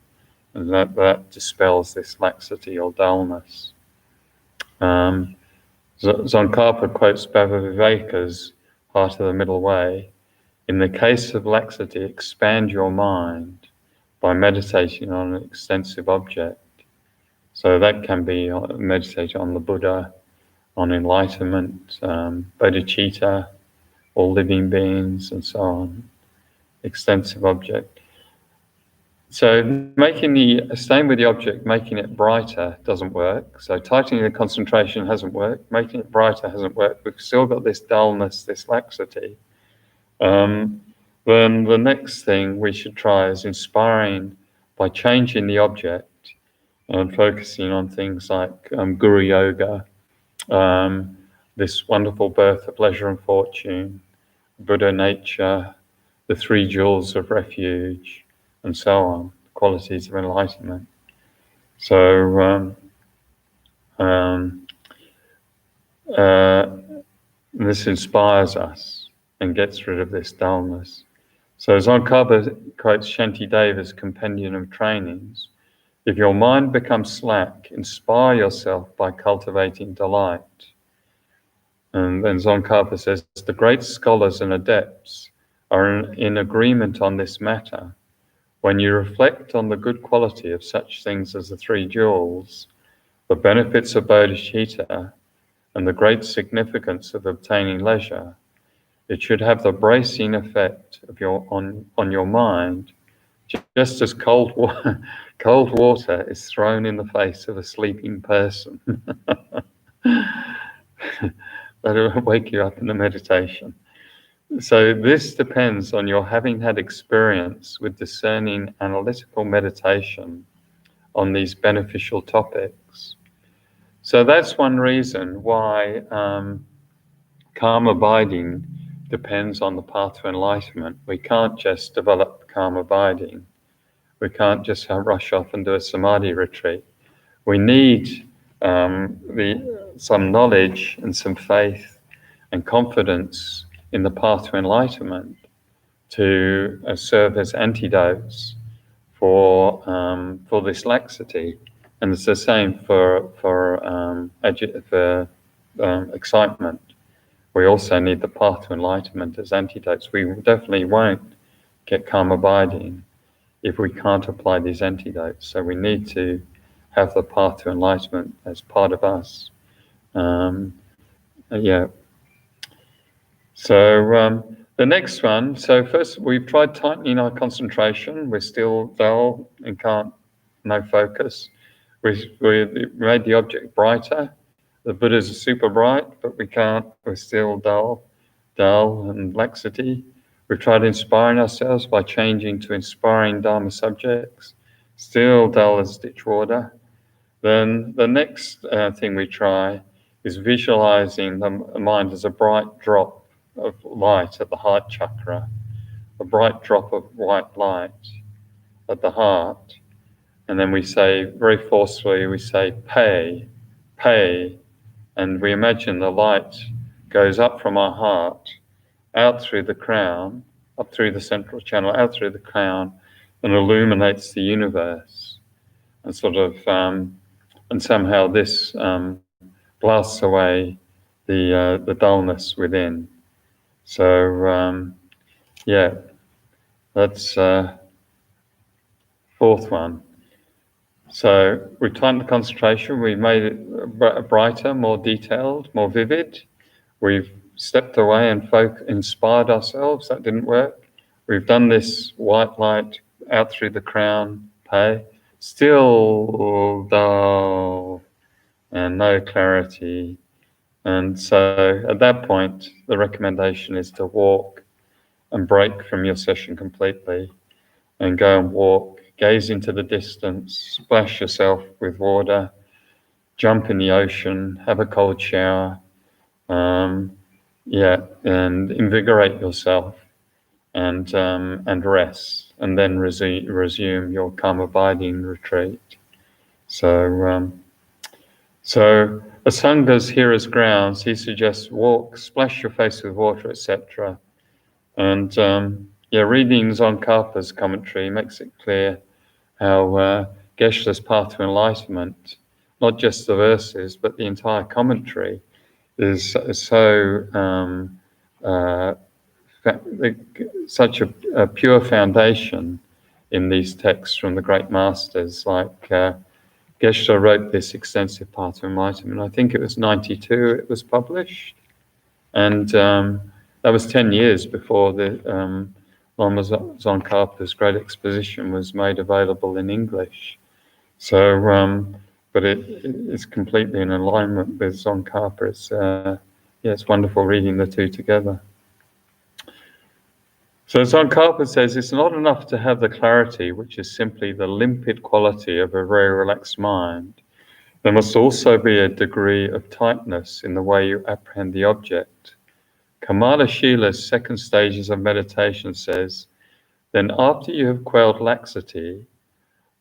and that dispels this laxity or dullness. Tsongkhapa quotes Bhavaviveka's Heart of the Middle Way. In the case of laxity, expand your mind by meditating on an extensive object. So that can be meditating on the Buddha, on enlightenment, bodhicitta, all living beings, and so on. Extensive object. So staying with the object, making it brighter doesn't work. So tightening the concentration hasn't worked. Making it brighter hasn't worked. We've still got this dullness, this laxity. Then the next thing we should try is inspiring by changing the object and focusing on things like Guru Yoga, this wonderful birth of pleasure and fortune, Buddha nature, the three jewels of refuge, and so on, qualities of enlightenment. So this inspires us and gets rid of this dullness. So Tsongkhapa quotes Shantideva's Compendium of Trainings. If your mind becomes slack, inspire yourself by cultivating delight. And then Tsongkhapa says, the great scholars and adepts are in agreement on this matter. When you reflect on the good quality of such things as the three jewels, the benefits of bodhicitta, and the great significance of obtaining leisure, it should have the bracing effect of on your mind, just as cold water is thrown in the face of a sleeping person. That'll wake you up in the meditation. So this depends on your having had experience with discerning analytical meditation on these beneficial topics. So that's one reason why calm abiding depends on the path to enlightenment. We can't just develop calm abiding. We can't just rush off and do a samadhi retreat. We need some knowledge and some faith and confidence in the path to enlightenment to serve as antidotes for this laxity. And it's the same for excitement. We also need the path to enlightenment as antidotes. We definitely won't get calm abiding if we can't apply these antidotes. So we need to have the path to enlightenment as part of us. So the next one, so first we've tried tightening our concentration. We're still dull and no focus. We made the object brighter. The Buddhas are super bright, but we're still dull and laxity. We've tried inspiring ourselves by changing to inspiring Dharma subjects. Still dull as ditch water. Then the next thing we try is visualizing the mind as a bright drop of light at the heart chakra, a bright drop of white light at the heart. And then we say, very forcefully, we say, pay, pay. And we imagine the light goes up from our heart, out through the crown, up through the central channel, out through the crown, and illuminates the universe. And and somehow this blasts away the dullness within. So, that's fourth one. So we've tightened the concentration, we've made it brighter, more detailed, more vivid. We've stepped away and inspired ourselves, that didn't work. We've done this white light out through the crown, pay, still dull and no clarity. And so at that point, the recommendation is to walk and break from your session completely and go and walk, gaze into the distance, splash yourself with water, jump in the ocean, have a cold shower, and invigorate yourself and rest, and then resume your calm abiding retreat. So Asanga's hearer's grounds, he suggests walk, splash your face with water, etc. And reading Tsongkhapa's commentary makes it clear how Geshe's path to enlightenment, not just the verses, but the entire commentary, is so such a pure foundation in these texts from the great masters. Like Geshe wrote this extensive path to enlightenment. I think it was 92 it was published. And that was 10 years before the Lama Tsongkhapa's great exposition was made available in English. So, but it's completely in alignment with Tsongkhapa. It's wonderful reading the two together. So Tsongkhapa says it's not enough to have the clarity, which is simply the limpid quality of a very relaxed mind. There must also be a degree of tightness in the way you apprehend the object. Kamala Shila's second stages of meditation says, then after you have quelled laxity,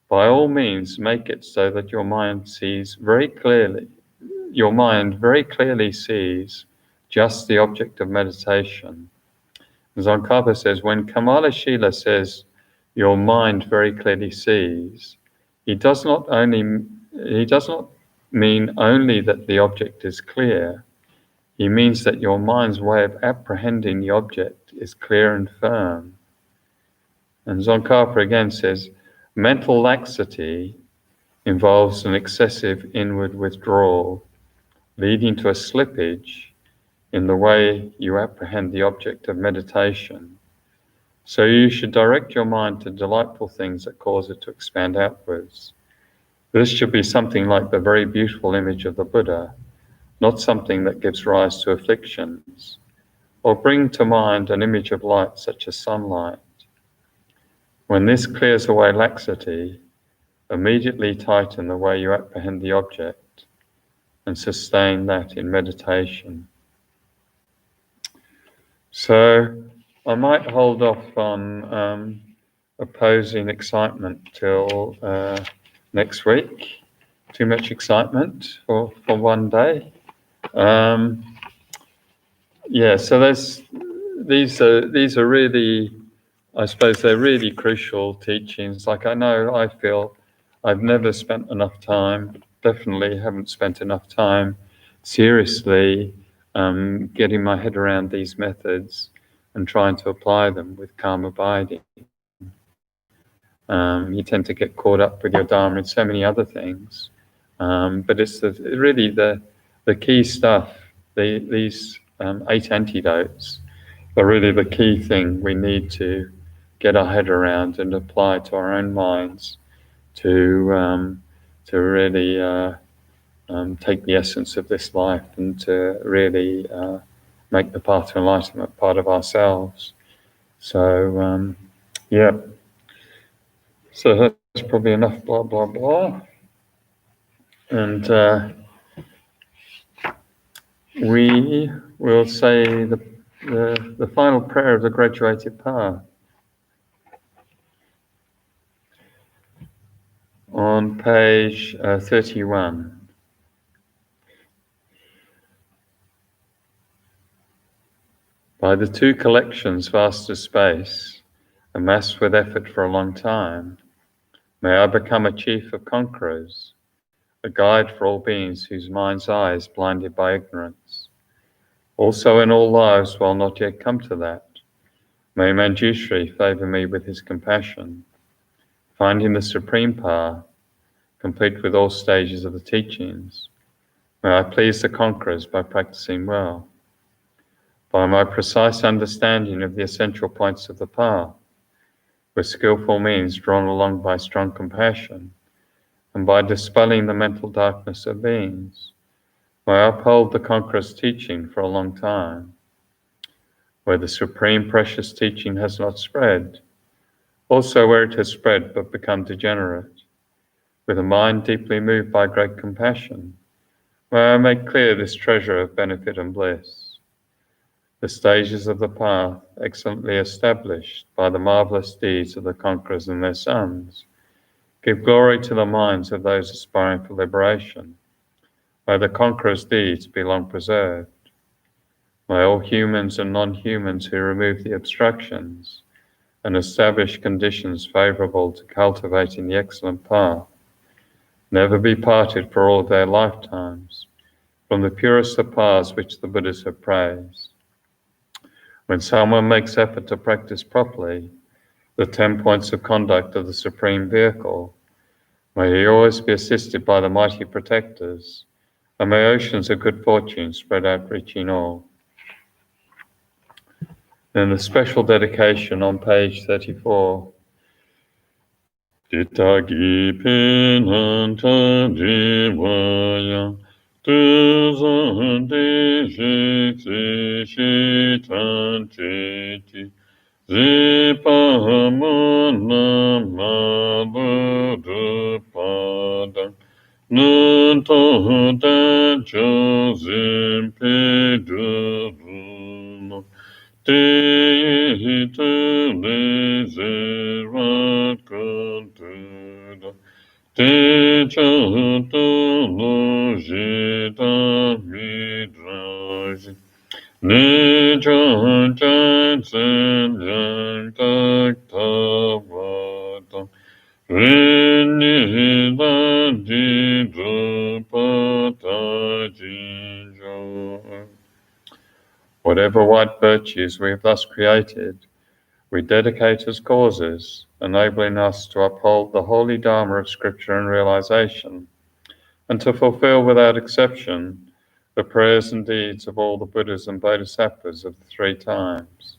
by all means make it so that your mind very clearly sees just the object of meditation. Tsongkhapa says, when Kamala Shila says your mind very clearly sees, he does not mean only that the object is clear. He means that your mind's way of apprehending the object is clear and firm. And Tsongkhapa again says, mental laxity involves an excessive inward withdrawal, leading to a slippage in the way you apprehend the object of meditation. So you should direct your mind to delightful things that cause it to expand outwards. This should be something like the very beautiful image of the Buddha, not something that gives rise to afflictions, or bring to mind an image of light such as sunlight. When this clears away laxity, immediately tighten the way you apprehend the object and sustain that in meditation. So I might hold off on opposing excitement till next week. Too much excitement for one day. So these are really, I suppose they're really crucial teachings. Like I feel I've never spent enough time, definitely haven't spent enough time seriously getting my head around these methods and trying to apply them with calm abiding. You tend to get caught up with your Dharma and so many other things. But it's really the key stuff. These 8 antidotes are really the key thing we need to get our head around and apply to our own minds to really take the essence of this life and to really make the path to enlightenment part of ourselves. So, So that's probably enough blah, blah, blah. And we will say the final prayer of the graduated path on page 31. By the 2 collections vast as space, amassed with effort for a long time, may I become a chief of conquerors, a guide for all beings whose mind's eye is blinded by ignorance. Also in all lives while not yet come to that, may Manjushri favour me with his compassion, finding the supreme path, complete with all stages of the teachings. May I please the conquerors by practicing well. By my precise understanding of the essential points of the path, with skillful means drawn along by strong compassion, and by dispelling the mental darkness of beings, may I uphold the conqueror's teaching for a long time. Where the supreme precious teaching has not spread, also where it has spread but become degenerate, with a mind deeply moved by great compassion, may I make clear this treasure of benefit and bliss. The stages of the path, excellently established by the marvelous deeds of the conquerors and their sons, give glory to the minds of those aspiring for liberation. May the conqueror's deeds be long preserved. May all humans and non-humans who remove the obstructions and establish conditions favourable to cultivating the excellent path never be parted for all their lifetimes from the purest of paths which the Buddhas have praised. When someone makes effort to practice properly the 10 points of conduct of the Supreme Vehicle, may he always be assisted by the mighty protectors, and may oceans of good fortune spread out reaching all. Then the special dedication on page 34. Titagi pinanta jivaya tuzandi shiksi shitanchiti zipahamana maludupada nuntoda jozimpiduruno te lezerat kantuda te chanto lojita midraji ne chanchen yang taktavata rini ladi drupata jinjo. Whatever white virtues we have thus created, we dedicate as causes, enabling us to uphold the holy Dharma of Scripture and realization, and to fulfill without exception the prayers and deeds of all the Buddhas and Bodhisattvas of the 3 times.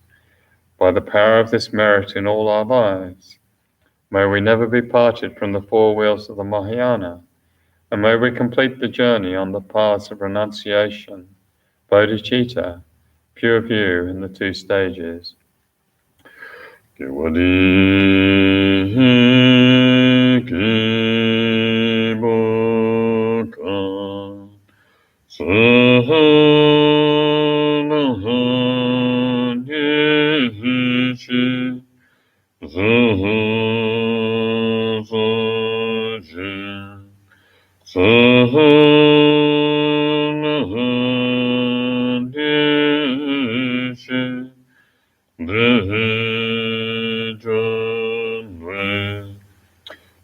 By the power of this merit in all our lives, may we never be parted from the 4 wheels of the Mahayana, and may we complete the journey on the paths of renunciation, bodhicitta, pure view in the 2 stages. Kewadi kiboka sahanahan yehishi zahazajin sahanahan yehishi Dejanwe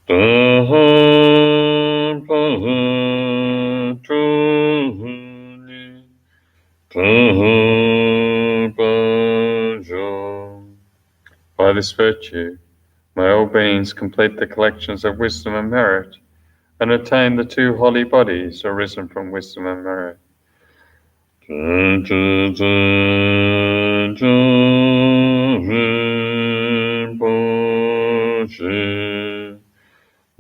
Taham Pahatuni Taham Pajo. By this virtue, may all beings complete the collections of wisdom and merit and attain the 2 holy bodies arisen from wisdom and merit. Rinpoche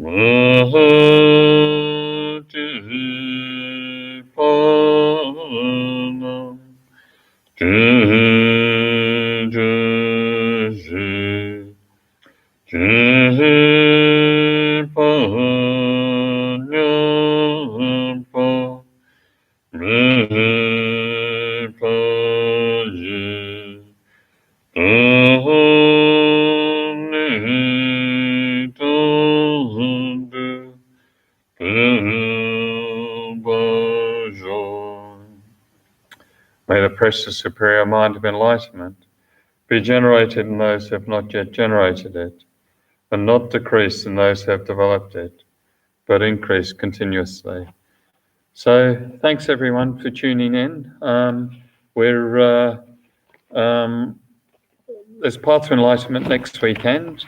Mahatipanam Jeje Jepanyampa Mepaye Tahane Tahande Pelbajon. May the precious superior mind of enlightenment be generated in those who have not yet generated it, and not decrease in those who have developed it, but increase continuously. So thanks everyone for tuning in. There's Path to Enlightenment next weekend,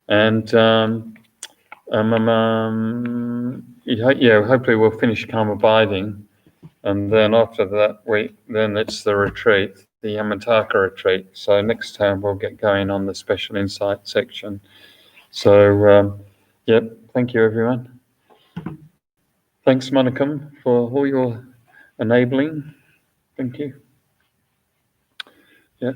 and hopefully we'll finish calm abiding, and then after that then it's the retreat, the Yamantaka retreat. So next time we'll get going on the special insight section. So thank you everyone. Thanks Mckibben for all your enabling. Thank you. Yeah.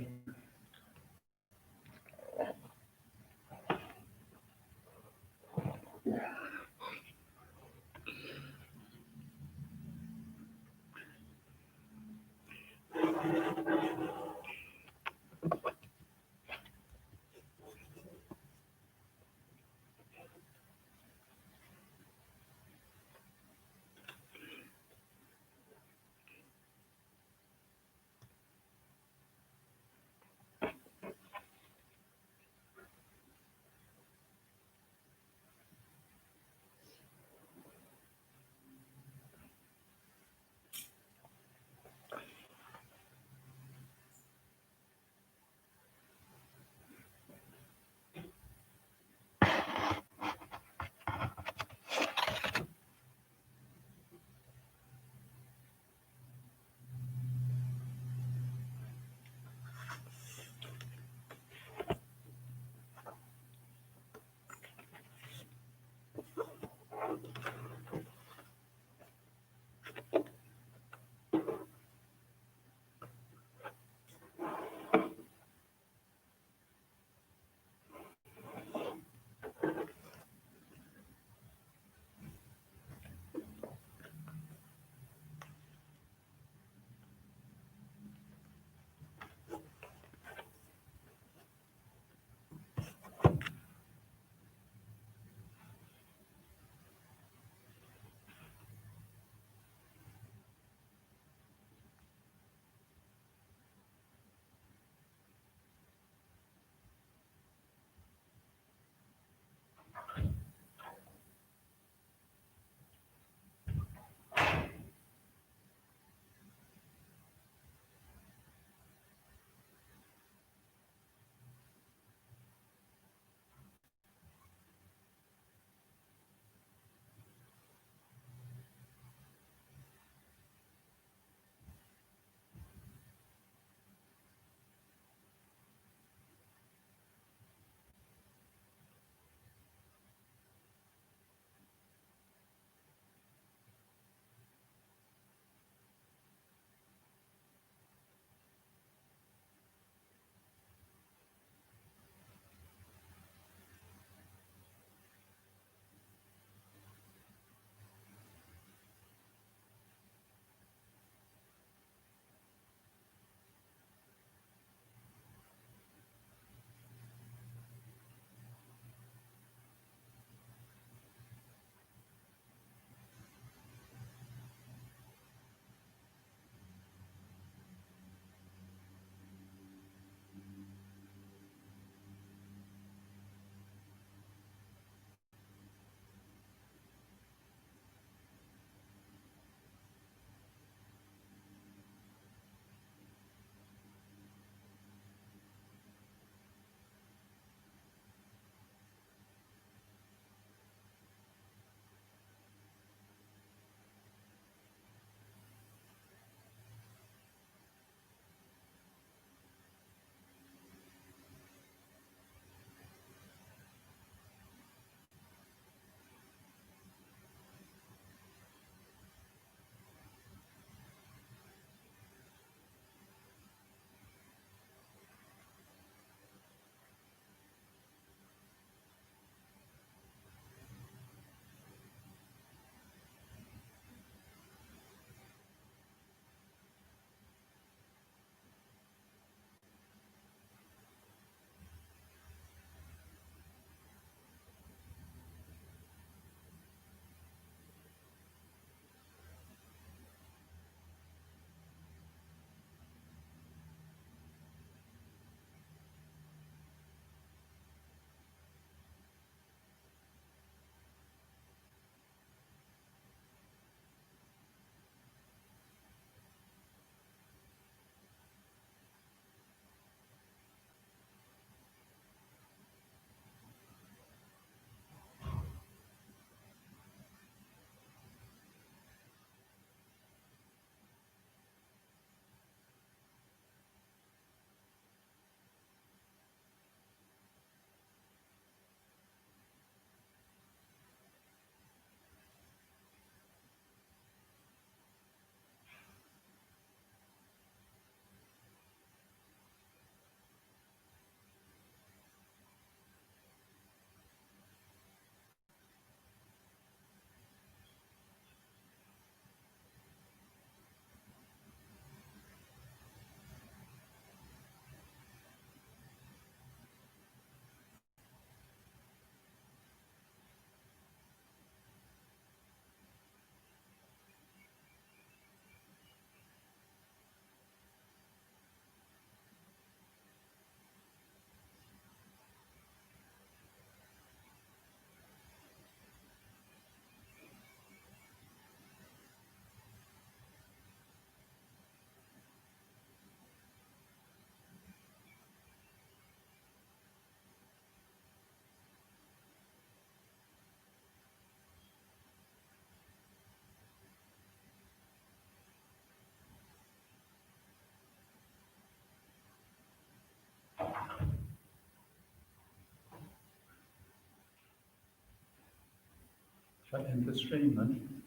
Shall I end the stream then?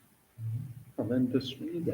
I'll end the stream.